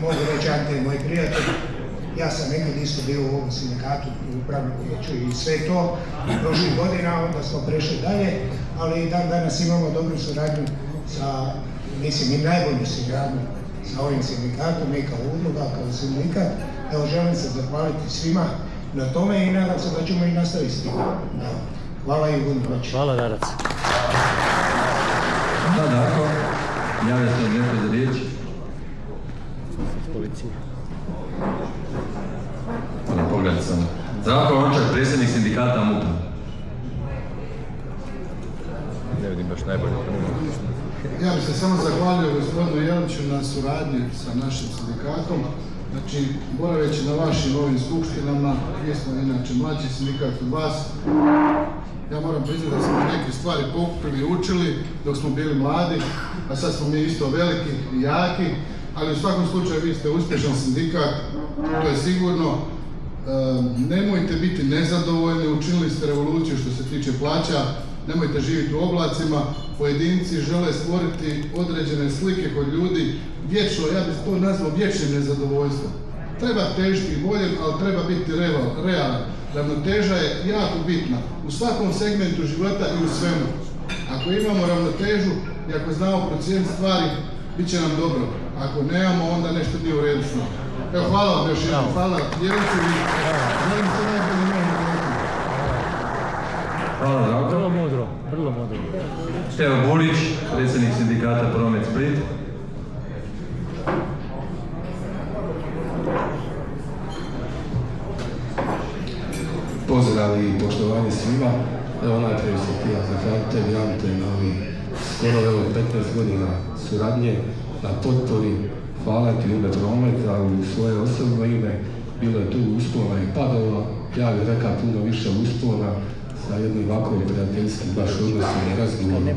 Mogu reći, Ante je moj prijatelj. Ja sam nekad isto bio u ovom sindikatu, u upravnom vijeću i sve to. Prošlih godina, onda smo prešli dalje, ali i dan danas imamo dobru suradnju sa, mislim, i najbolju suradnju sa ovim sindikatom, mi kao udruga, kao sindikat. Evo, želim se zahvaliti svima na tome i nadam se da ćemo i nastaviti s tim. Hvala i ugodnu noć. Hvala, Darac. Da, Darko. Javlja se netko za riječ? Policija. Pogledaj sam. Zdravko Lončak, predsjednik sindikata MUP-a. Ne vidim baš najbolje. Ja bih se samo zahvalio gospodinu Jeliću na suradnji sa našim sindikatom. Znači, boraveći na vašim ovim skupštinama, mi smo inače mlađi sindikat od vas. Ja moram priznati da smo neke stvari pokupili i učili dok smo bili mladi, a sad smo mi isto veliki i jaki, ali u svakom slučaju vi ste uspješan sindikat, to je sigurno. Nemojte biti nezadovoljni, učinili ste revoluciju što se tiče plaća, nemojte živjeti u oblacima, pojedinci žele stvoriti određene slike kod ljudi, vječno, ja bih to nazvao vječnim nezadovoljstvom. Treba težiti boljem, ali treba biti realan. Ravnoteža je jako bitna u svakom segmentu života i u svemu. Ako imamo ravnotežu i ako znamo procijeniti stvari, bit će nam dobro. Ako nemamo, onda nešto nije u redu s nama. Evo, hvala vam još jednom, hvala Jeliću i želim se najbolje imamo. Hvala, Zdravko. Vrlo mudro, vrlo mudro. Stevo Bulić, predsjednik sindikata Promet Split. Pozdrav i poštovanje svima. Evo, najprije se htio zahvaliti tebi, Ante, na ovih skoro 15 godina suradnje, na potpori. Hvala ti u ime Prometa, u svoje osobno ime. Bilo je tu uspona i padova. Ja bih rekao puno više uspona sa jednim ovako prijateljskim baš odnosom i razgovorom.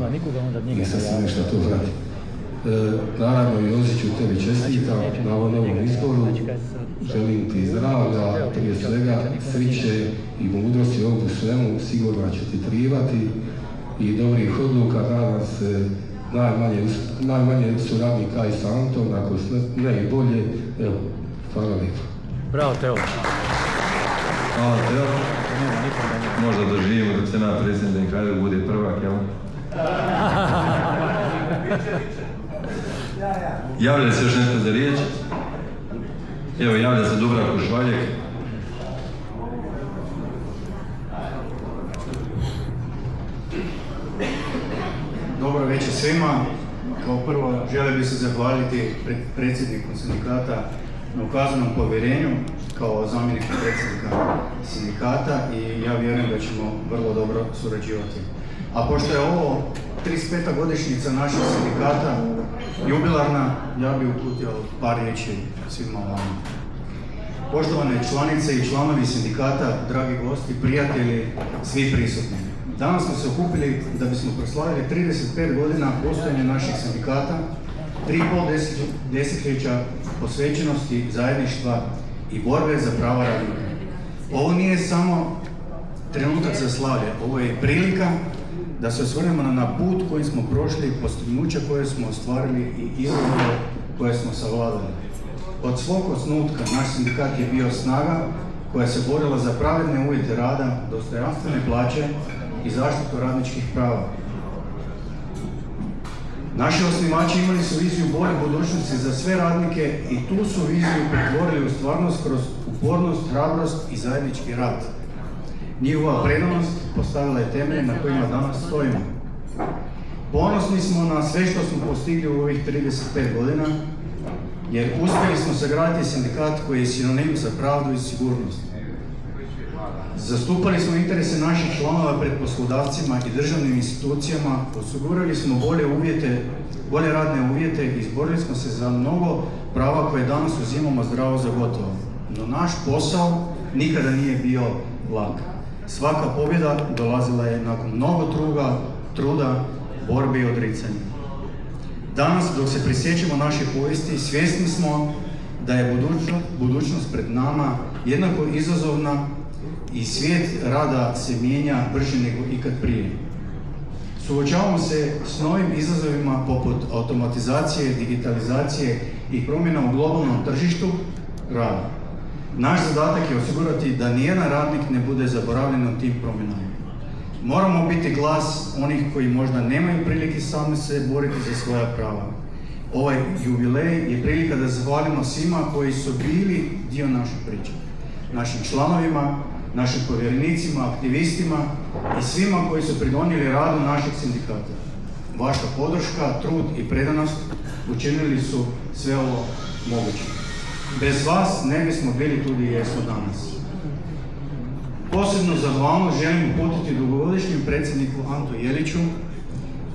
I sa svime što to vrati. Naravno, Joziću, tebi čestitam na ovom novom izboru. Želim ti zdravlja, prije svega sriće i mudrosti u svemu, sigurno će ti trivati i dobrih odluka, nadam se najmanje suradnika i sa Antom, ako ne i bolje. Evo, hvala lijepo. Bravo, Teo. Hvala, Teo. Možda doživimo dok se na predsjednik Hajduk bude prvak, jel? Javlja se još nešto za riječ? Evo, javlja se Dubravko Švaljek. Dobro večer svima. Kao prvo želio bih se zahvaliti predsjedniku sindikata na ukazanom povjerenju kao zamjenik predsjednika sindikata i ja vjerujem da ćemo vrlo dobro surađivati. A pošto je ovo 35. godišnjica našeg sindikata, jubilarna, ja bih uputio par riječi svima vama. Poštovane članice i članovi sindikata, dragi gosti, prijatelji, svi prisutni. Danas smo se okupili da bismo proslavili 35 godina postojanja naših sindikata, 3,5 desetljeća posvećenosti, zajedništva i borbe za prava radnika. Ovo nije samo trenutak za slavlje, ovo je prilika da se osvrnemo na put koji smo prošli, postignuća koje smo ostvarili i izazove koje smo savladali. Od svog osnutka naš sindikat je bio snaga koja se borila za pravedne uvjete rada, dostojanstvene plaće i zaštitu radničkih prava. Naši osnivači imali su viziju bolje budućnosti za sve radnike i tu su viziju pretvorili u stvarnost kroz upornost, hrabrost i zajednički rad. Njihova predanost postavila je temelje na kojima danas stojimo. Ponosni smo na sve što smo postigli u ovih 35 godina, jer uspjeli smo sagraditi sindikat koji je sinonim za pravdu i sigurnost. Zastupali smo interese naših članova pred poslodavcima i državnim institucijama, osigurali smo bolje radne uvjete i izborili smo se za mnogo prava koje danas uzimamo zdravo za gotovo. No naš posao nikada nije bio lak. Svaka pobjeda dolazila je nakon mnogo truda, borbe i odricanja. Danas, dok se prisjećamo naše povijesti, svjesni smo da je budućnost pred nama jednako izazovna i svijet rada se mijenja brže nego ikad prije. Suočavamo se s novim izazovima poput automatizacije, digitalizacije i promjena u globalnom tržištu rada. Naš zadatak je osigurati da nijedan radnik ne bude zaboravljen na tim promjenama. Moramo biti glas onih koji možda nemaju prilike sami se boriti za svoja prava. Ovaj jubilej je prilika da zahvalimo svima koji su bili dio naše priče. Našim članovima, našim povjerenicima, aktivistima i svima koji su pridonijeli radu našeg sindikata. Vaša podrška, trud i predanost učinili su sve ovo moguće. Bez vas ne bismo bili tu gdje jesmo danas. Posebno zahvalnost želim uputiti dugogodišnjem predsjedniku Antu Jeliću,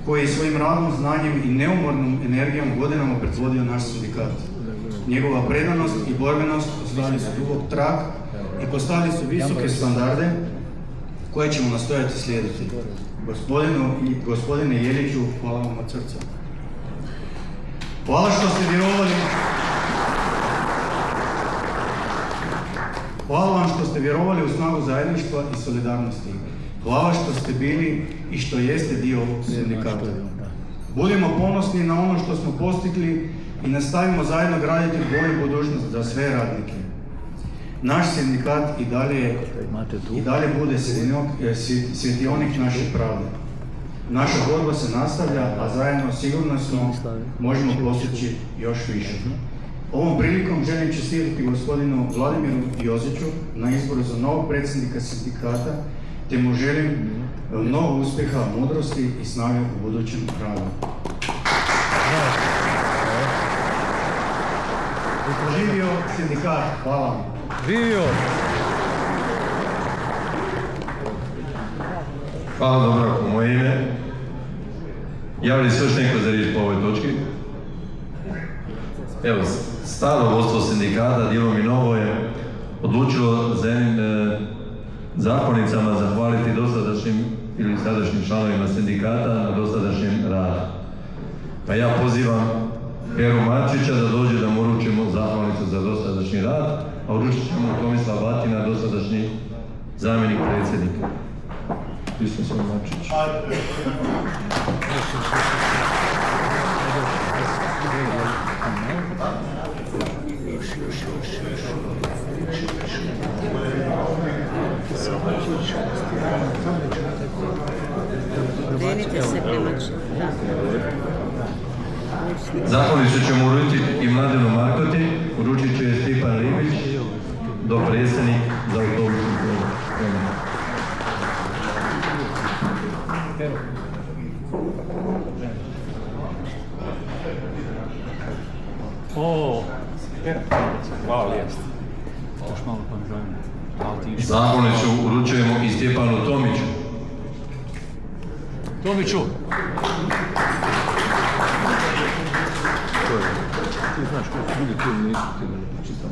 koji je svojim radom, znanjem i neumornom energijom godinama predvodio naš sindikat. Njegova predanost i borbenost ostavili su dubok trag i postavili su visoke standarde koje ćemo nastojati slijediti. Gospodine Jeliću, hvala vam od srca. Hvala što ste vjerovali. Hvala vam što ste vjerovali u snagu zajedništva i solidarnosti. Hvala što ste bili i što jeste dio ovog sindikata. Budimo ponosni na ono što smo postigli i nastavimo zajedno graditi bolju budućnost za sve radnike. Naš sindikat i dalje bude svjetionik naše pravde. Naša borba se nastavlja, a zajedno sigurno možemo postići još više. Ovom prilikom želim čestitati gospodinu Vladimiru Joziću na izboru za novog predsjednika sindikata, te mu želim mnogo uspjeha, mudrosti i snage u budućem radu. Živio sindikat, hvala vam. Živio! Hvala Dubravko, moje ime. Javili se još neko za riječ po ovoj točki? Evo, staro vodstvo sindikata, dijelom i novo, je odlučilo zakonicama zahvaliti dosadašnjim ili sadašnjim članovima sindikata na dosadašnjem radu. Pa ja pozivam Peru Marčića da dođe da mu uručimo zahvalnicu za dosadašnji rad, a uručit ćemo Tomislav Batina, dosadašnji zamjenik predsjednika. Isto sam Marčić. Krenite se prema Zahvalnicu ćemo uručiti i Mladenu Markoti, uručit će je Stipan Ribić, do predsjednik za autobusni promet. Hvala lijepo. Još malo pa mi želim. Zahvalnicu uručujemo i Stjepanu Tomiću. Tomiću! Ti znaš koji drugi koji nisu ti da čitam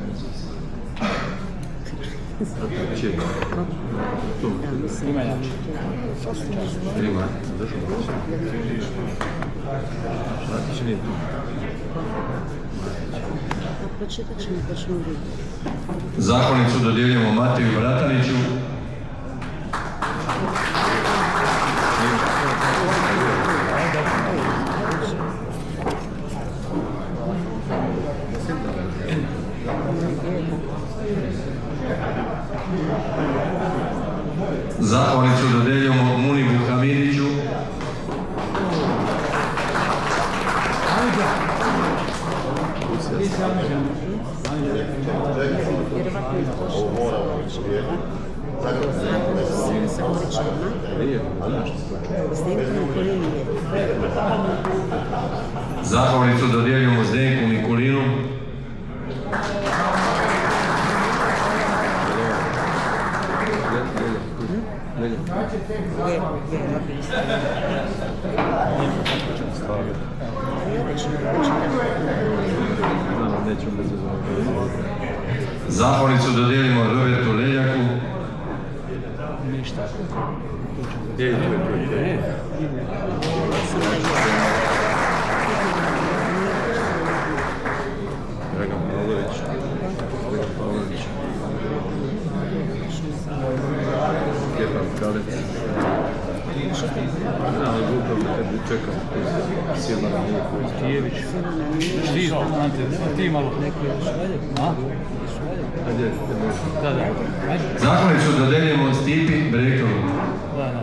Čije? Ima jače. Ima, zašto Matić nije tu. Pročitat ćemo pa ćemo vidjeti. Zahvalnicu dodjeljujemo Matiju Brataniću. Zahvalnicu dodjeljujemo Munibu Hamidiću. Zahvalnicu dodjeljujemo Zdenku Mikulinu. Zahvalnicu dodjeljujemo Robertu Leljaku. Ništa. Dragan Pavlović. Stjepan Kalec. Ali upravo kad bi čekao Sjevana Kijević. Ti malo. Ajde, Da. Zahvalnicu dodjeljujemo Stipi Brekovu. Da.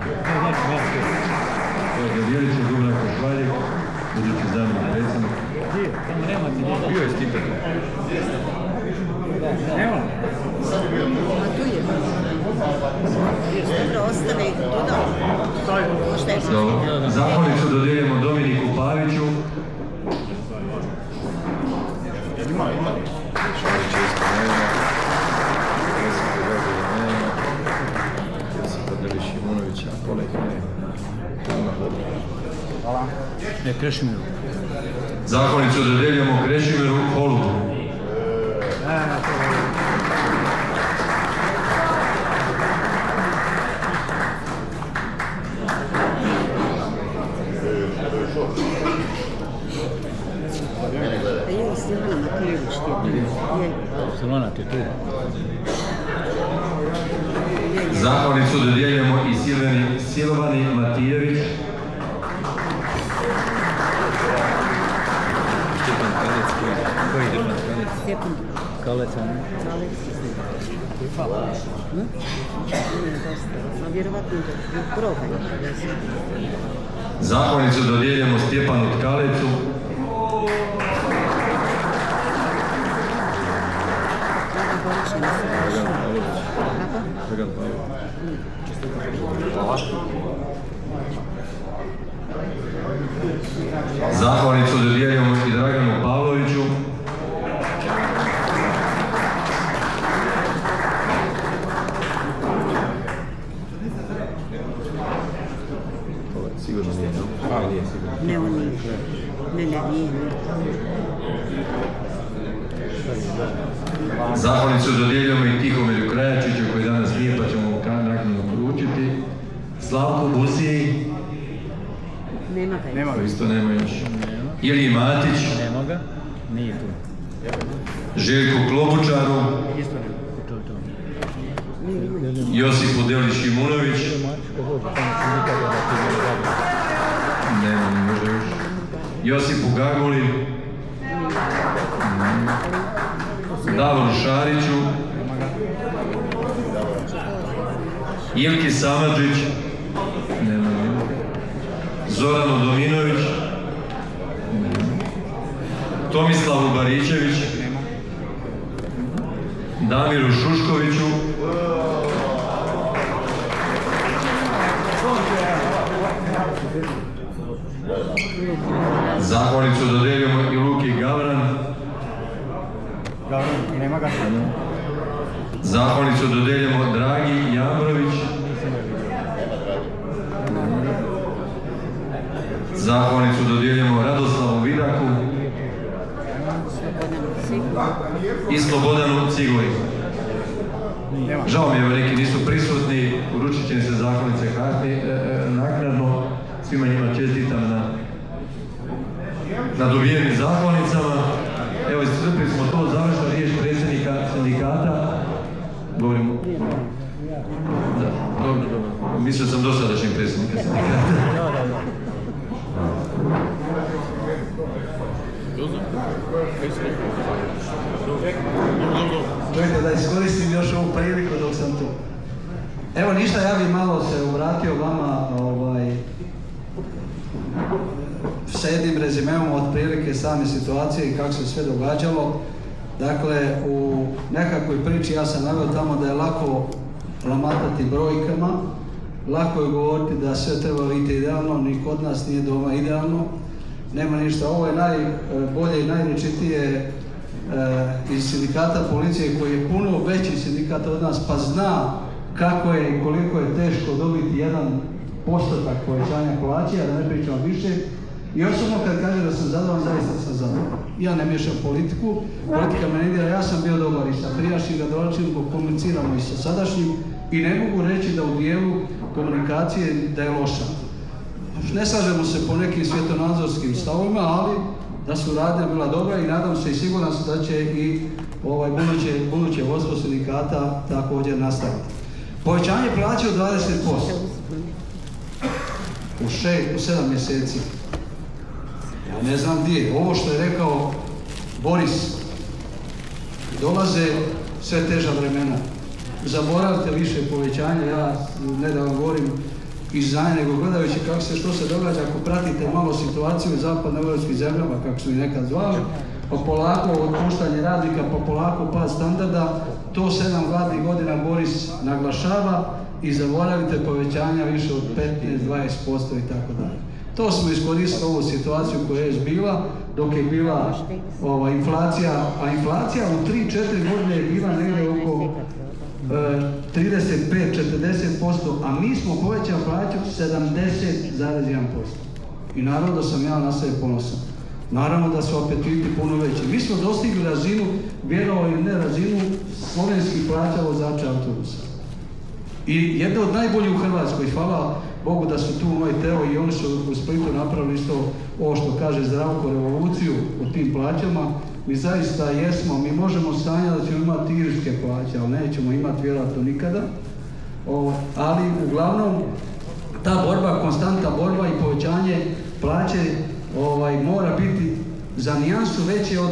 Dodijelit će Dubravko Švaljek, budući zamjenik predsjednik. Tamo nema ti njega. bio je Stipe tu. Nema. A tu je. Dobro, ostane tu da. Zahvalnicu dodjeljujemo Dominiku Paviću. Šalić isto nema. Josipa Gazela nema. Josipa Delišimunovića, Kolek nema. Hvala. Krešimiru. Zahvalnicu dodjeljujemo Krešimiru Holubu. Je Silvana Matijević ti. Silvana ti tu. Zahvalnicu dodjeljujemo i Silvani Matijević. Stjepan Kalec, koji je Stjepan Kalec? Stjepan Kalec, a vjerovatno probaj. Zahvalnicu dodjeljujemo Stjepanu Tkalecu. Dragan Pavlović. Zahvalnicu dodjeljujemo i Draganu Pavloviću. Sigurno nije, no? Nije sigurno. Ne, on nije. Ne, nije. Zahvalnicu dodjeljujemo i Tihomiru Krajačiću koji danas nije pa ćemo mu naknadno poručiti. Slavku Busiji. Nema ga. Isto nema još. Iliji Matić. Nema ga. Nije tu. Željku Klobučaru. Isto nema. To. Josipu Delišimunović. Nema, ne može još. Josipu Gaguli. Davoru Šariću. Ilki Samadžić. Nema. Zoranu Dominović. Tomislavu Baričević. Damiru Šuškoviću. Zahvalnicu dodjeljujemo i Luki Gavran. Nema ga. Zahvalnicu dodjeljujemo Dragi Jambrović. Zahvalnicu dodjeljujemo Radoslavu Vidaku i Slobodanu Cigoli. Žao mi je, neki nisu prisutni, uručit će se zahvalnice naknadno. Svima njima čestitam na dobijenim zahvalnicama. Evo, iscrpili smo to, završna riječ predsjednika sindikata. Govorimo. Da, dobro. Mislio sam dosadašnjeg predsjednika sindikata. Čujte, da iskoristim još ovu priliku dok sam tu. Evo ništa, ja bih malo se obratio vama sa jednim rezimeom otprilike same situacije i kako se sve događalo. Dakle, u nekakvoj priči ja sam naveo tamo da je lako lamatati brojkama, lako je govoriti da sve treba biti idealno, ni kod nas nije doma idealno, nema ništa. Ovo je najbolje i najrečitije iz sindikata policije koji je puno veći sindikat od nas pa zna kako je i koliko je teško dobiti 1% povećanja plaće, a da ne pričam više. I osobno kad kaže da sam zadovoljan, zaista sam zadovoljan. Ja ne miješam politiku, politika me ne dira, ja sam bio dobar i sa prijašnjim gradonačelnikom, komuniciramo i sa sadašnjim i ne mogu reći da u dijelu komunikacije da je loša. Ne slažemo se po nekim svjetonazorskim stavovima, ali da suradnja bila dobra i nadam se i siguran sam da će i buduće vodstvo sindikata također nastaviti. Povećanje plaće od 20% u 7 mjeseci. Ja ne znam gdje je. Ovo što je rekao Boris, dolaze sve teža vremena. Zaboravite više povećanja, ja ne da vam govorim iz znanja, nego gledajući kako što se događa, ako pratite malo situaciju u zapadnoevropskim zemljama, kako su i nekad zvali, pa polako otpuštanje radnika, pa polako pad standarda, to 7 gladnih godina Boris naglašava i zaboravite povećanja više od 15-20% i tako dalje. To smo iskoristili ovu situaciju koja je bila, dok je bila inflacija, a inflacija u 3-4 godine je bila negdje oko 35-40%, a mi smo povećali plaću 70,1%. I naravno da sam ja na sebe ponosan. Naravno da su apetiti puno veći. Mi smo dostigli razinu, vjerovali ili ne razinu, slovenskih plaća vozača autobusa. I jedna od najboljih u Hrvatskoj, hvala Bogu da su tu moj Teo i oni su u Splitu napravili isto ovo što kaže Zdravko, revoluciju u tim plaćama. Mi zaista jesmo, mi možemo sanjati da ćemo imati irske plaće, ali nećemo imati vjerojatno nikada. Ali uglavnom ta borba, konstantna borba i povećanje plaće mora biti za nijansu veće od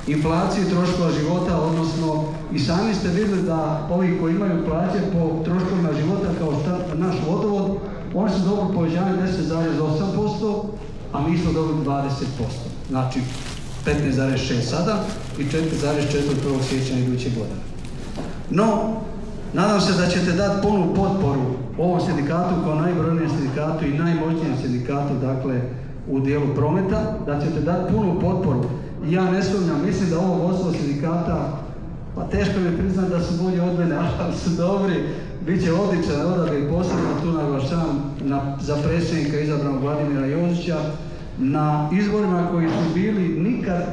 inflacije troškova života, odnosno i sami ste vidjeli da ovi koji imaju plaće po troškovima života kao naš vodovod, oni su dobili povećanje 10,8%, a mi smo dobili 20%. Znači 15,6 sada i 4,4 1. siječnja iduće godine. No, nadam se da ćete dati punu potporu ovom sindikatu kao najbrojnijem sindikatu i najmoćnijem sindikatu, dakle, u dijelu prometa, da ćete dati punu potporu. Ja ne sumnjam, mislim da ovo vodstvo sindikata, pa teško mi priznati da su bolji od mene, ali su dobri, bit će odličan odabir i posebno tu naglašavam za predsjednika izabranog Vladimira Jozića, na izborima koji su bili nikad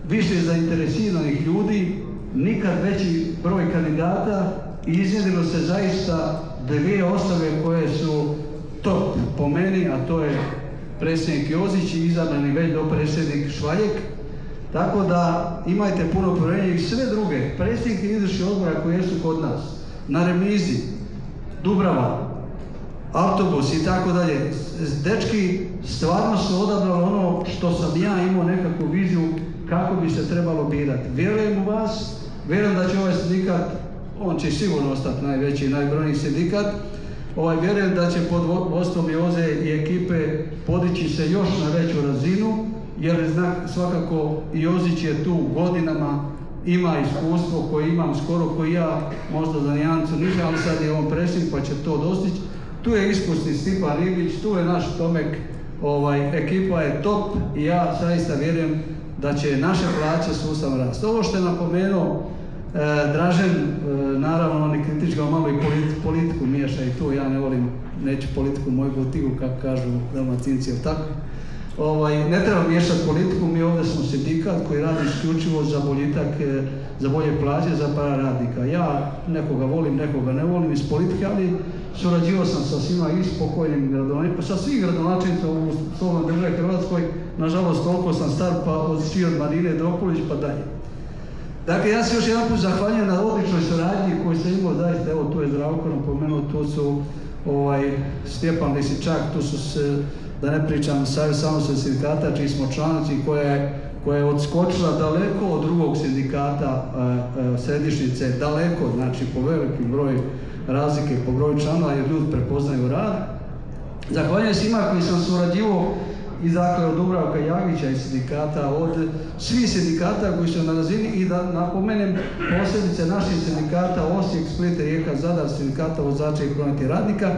više zainteresiranih ljudi, nikad veći broj kandidata i iznjedilo se zaista 2 osobe koje su top po meni, a to je predsjednik Jozić i izabrani već dopredsjednik Švaljek. Tako da imajte puno povjerenja i sve druge predsjednike izvršnih odbora koji su kod nas, na remizi, Dubrava, autobus i tako dalje. Dečki stvarno su odabrali ono što sam ja imao nekakvu viziju kako bi se trebalo birati. Vjerujem u vas, vjerujem da će ovaj sindikat, on će sigurno ostati najveći i najbrojniji sindikat, vjerujem da će pod vodstvom Joze i ekipe podići se još na veću razinu, jer svakako Jozić je tu godinama, ima iskustvo koje imam skoro koji ja, možda za nijancu niže, ali sad je on predsjednik pa će to dostići. Tu je iskusni Stipan Ribić, tu je naš Tomek, ekipa je top i ja zaista vjerujem da će naše plaće sustavno rasti. Ovo što je napomenuo Dražen, naravno on je kritički, malo i politiku miješa i tu ja ne volim, neću politiku moju gotivu, kako kažu Dalmacinci, tako. Ne treba miješati politiku, mi ovdje smo sindikat koji radi isključivo za boljitak, za bolje plaće, za para radnika. Ja nekoga volim, nekoga ne volim iz politike, ali surađivao sam sa svima i s pokojnim gradonačelnicima, sa svih gradonačelnicima u slobodnoj državi Hrvatskoj, nažalost toliko sam star pa od Marine Dropulić pa dalje. Dakle, ja se još jedan put zahvaljujem na odličnoj suradnji koju sam imao, zaista, evo tu je Zdravko napomenuo, tu su Stjepan Lisičak, tu su se, da ne pričam, Savez samostalnih sindikata, čiji smo članici, koja je odskočila daleko od drugog sindikata središnjice, daleko, znači po velikim broju razlike po broju članova jer ljudi prepoznaju rad. Zahvaljujem svima koji sam surađivao i dakle od Dubravka Jagića iz sindikata, od svih sindikata koji su na razini i da napomenem posebice naših sindikata Osijek, Split, Rijeka, Zadar, sindikata vozača i prometnih radnika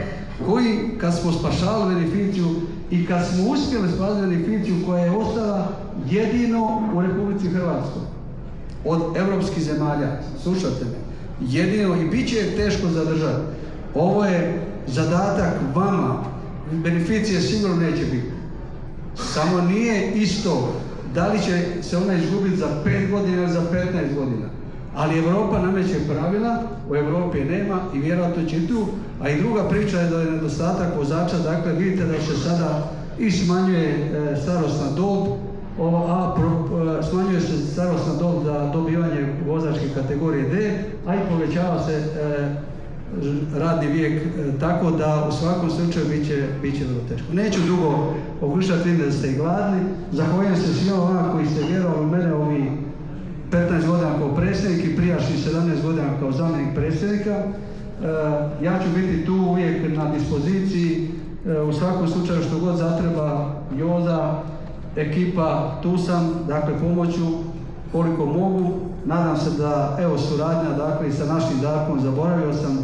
koji kad smo spašavali beneficiju i kad smo uspjeli spasiti beneficiju koja je ostala jedino u Republici Hrvatskoj od europskih zemalja, slušate me, jedino i bit će teško zadržati. Ovo je zadatak vama, beneficije sigurno neće biti. Samo nije isto da li će se ona izgubiti za 5 godina ili za 15 godina. Ali Europa nameće pravila, u Europi je nema i vjerojatno će tu. A i druga priča je da je nedostatak vozača, dakle vidite da se sada i smanjuje starosna dob, smanjuje se starosna dob za dobivanje vozačke kategorije D, a i povećava se radni vijek, tako da u svakom slučaju bit će vrlo teško. Neću dugo pokušati, vidim da ste i gladni. Zahvaljujem se svima vama koji ste vjerovali u mene ovih 15 godina kao predsjednik i prijašnjih 17 godina kao zamjenik predsjednika. Ja ću biti tu uvijek na dispoziciji, u svakom slučaju što god zatreba, Joza, ekipa, tu sam, dakle pomoću koliko mogu. Nadam se da, evo, suradnja, dakle, i sa našim Darkom, zaboravio sam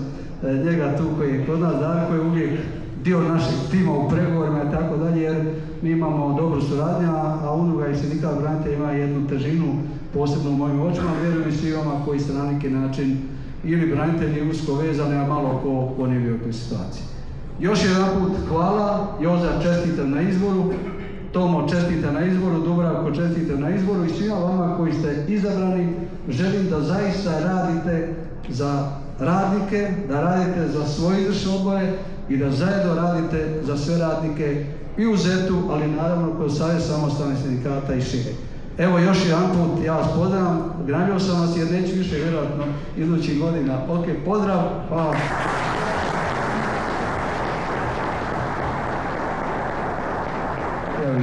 njega tu koji je kod nas, Darko je uvijek dio našeg tima u pregovorima i tako dalje, jer mi imamo dobru suradnju, a Udruga i sindikat branitelja ima jednu težinu, posebno u mojim očima, vjerujem i svi vama koji ste na neki način ili branitelji usko vezani, a malo ko nije bio u toj situaciji. Još jedan put hvala, Joza čestitam na izboru, Tomo čestita na izboru, Dubravko čestita na izboru i svima vama koji ste izabrani, želim da zaista radite za radnike, da radite za svoje izvršne odbore i da zajedno radite za sve radnike i u ZET-u, ali naravno kroz Savez samostalnih sindikata i šire. Evo još jedan put, ja vas pozdravljam, gnjavio sam vas jer neću više vjerojatno idućih godina. Ok, pozdrav, hvala.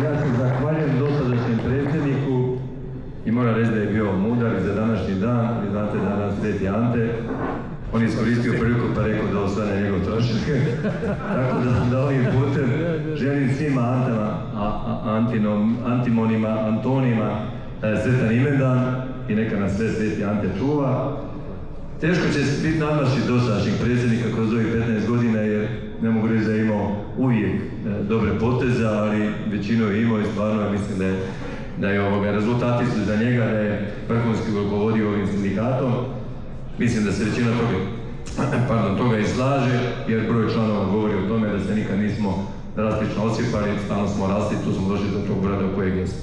Ja se zahvaljujem dosadašnjem predsjedniku i moram reći da je bio mudar za današnji dan. Vi znate da danas Sveti Ante. On je iskoristio priliku pa rekao da osvane njegov trošak. Tako da ovim putem želim svima Antama, Antimonima, Antonima sretan imendan i neka nas sve Sveti Ante čuva. Teško će biti nadmašiti dosadašnjeg predsjednika kroz ovih 15 godina jer ne mogu reći da je imao uvijek dobre poteze, ali većinu je imao i stvarno mislim da je rezultati su za njega, da je vrhunski rukovodio ovim sindikatom. Mislim da se većina toga i slaže, jer broj članova govori o tome da se nikad nismo drastično osipali, stalno smo rasli, tu smo došli do tog broda u kojeg jesmo.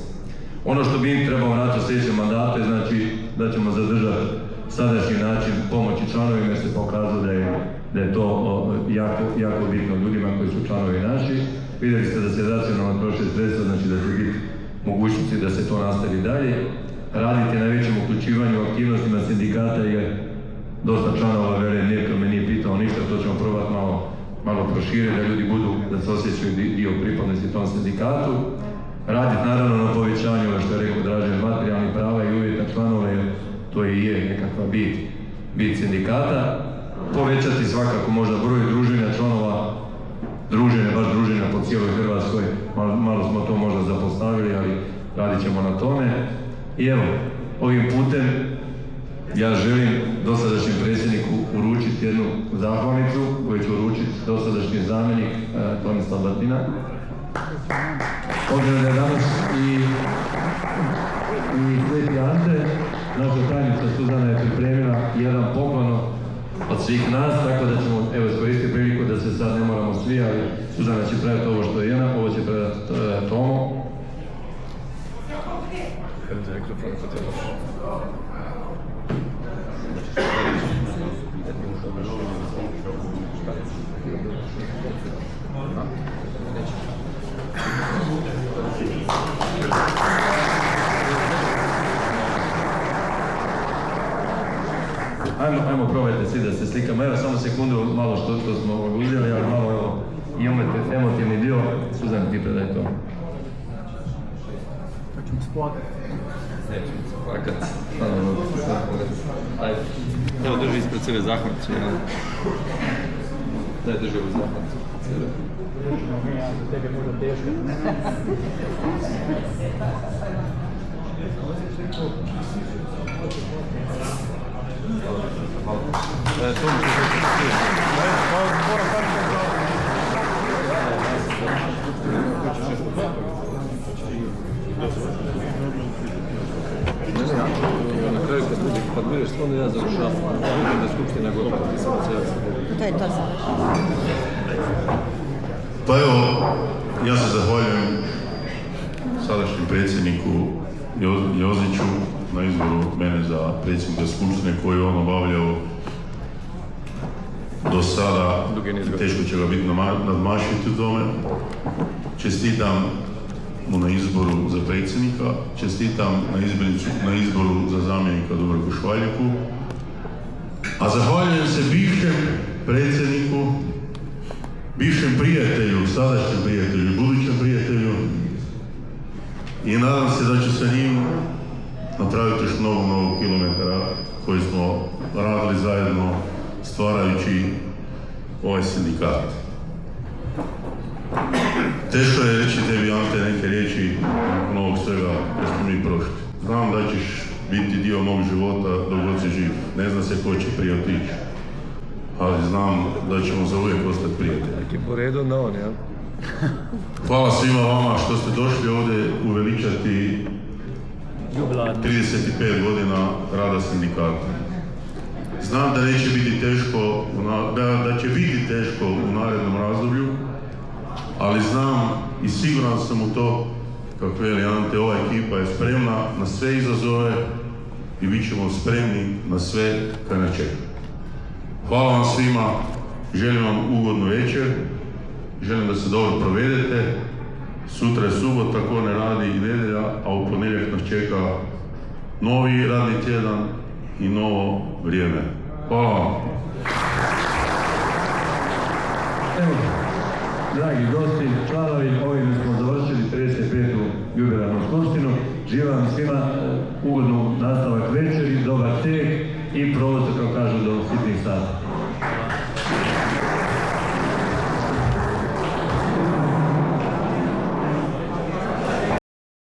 Ono što bi im trebalo naći u sljedećem mandatu je znači da ćemo zadržati sadašnji način pomoći članovima jer se pokazalo da je to jako bitno ljudima koji su članovi naši. Vidjeli ste da se racionalno troše sredstva, znači da će biti mogućnosti da se to nastavi dalje. Raditi na većem uključivanju aktivnostima sindikata jer dosta članova vele netko me nije pitao ništa, to ćemo probati malo proširiti da ljudi budu, da se osjećaju dio pripadnosti tom sindikatu. Raditi naravno na povećanju, što je rekao Dražen, materijalnih prava i uvjeta članova jer to i je nekakva bit sindikata. Povećati svakako možda broj druženja članova, baš druženja po cijeloj Hrvatskoj, malo smo to možda zapostavili, ali radit ćemo na tome. I evo, ovim putem ja želim dosadašnjem predsjedniku uručiti jednu zahvalnicu koju će uručiti dosadašnji zamjenik Tomislav Batina. Obzirom da je danas i Sveti Ante, naša tajnica Suzana je pripremila jedan poklon od svih nas, tako da ćemo iskoristiti priliku da se sad ne moramo svi, ali Suzana će praviti ovo što je jedna, ovo će praviti Tomo. Ajmo probajte svi da se slikamo. Evo samo sekundu, malo što smo uzeli, ali malo i emotivni dio. Suzan, ti predaj to. Nećemo se plakat. Ajde. Evo drži ispred sebe zahvalcu. Daj drži ovu zahvalcu ispred sebe. Tebe možda teško. Na kraju kad budeš stvarno ja završavam, vidim da je skupština gotova, ti sam cijeli. To je to završeno. Pa evo, ja se zahvaljujem sadašnjem predsjedniku Joziću na izboru mene za predsjednika skupštine koji on obavljao do sada. Teško će ga biti nadmašiti u tome. Čestitam mu na izboru za predsjednika, čestitam na izboru za zamjenika Dubravku Švaljaku, a zahvaljujem se bivšem predsjedniku, bivšem prijatelju, sadašnjem prijatelju, budućem prijatelju i nadam se da ću sa njim napraviti još mnogo kilometara koji smo radili zajedno stvarajući ovaj sindikat. Teško je reći tebi, Ante, neke riječi nakon ovog svega što smo mi prošli. Znam da ćeš biti dio mog života dok god si živ. Ne zna se ko će prije otići. Ali znam da ćemo za uvijek ostati prijatelji. Neki po redu na on, jel? Hvala svima vama što ste došli ovdje uveličati 35 godina rada sindikata. Znam da neće biti teško, da će biti teško u narednom razdoblju, ali znam i siguran sam u to, kako veli Ante, ova ekipa je spremna na sve izazove i bit ćemo spremni na sve kaj nas čeka. Hvala vam svima, želim vam ugodnu večer, želim da se dobro provedete. Sutra je subota, ko ne radi i nedjelja, a u ponedjeljak nas čeka novi radni tjedan i novo vrijeme. Hvala vam. Evo, dragi gosti, članovi, ovim smo završili 35. jubilarnu skupštinu. Želim vam svima ugodnu nastavak večeri.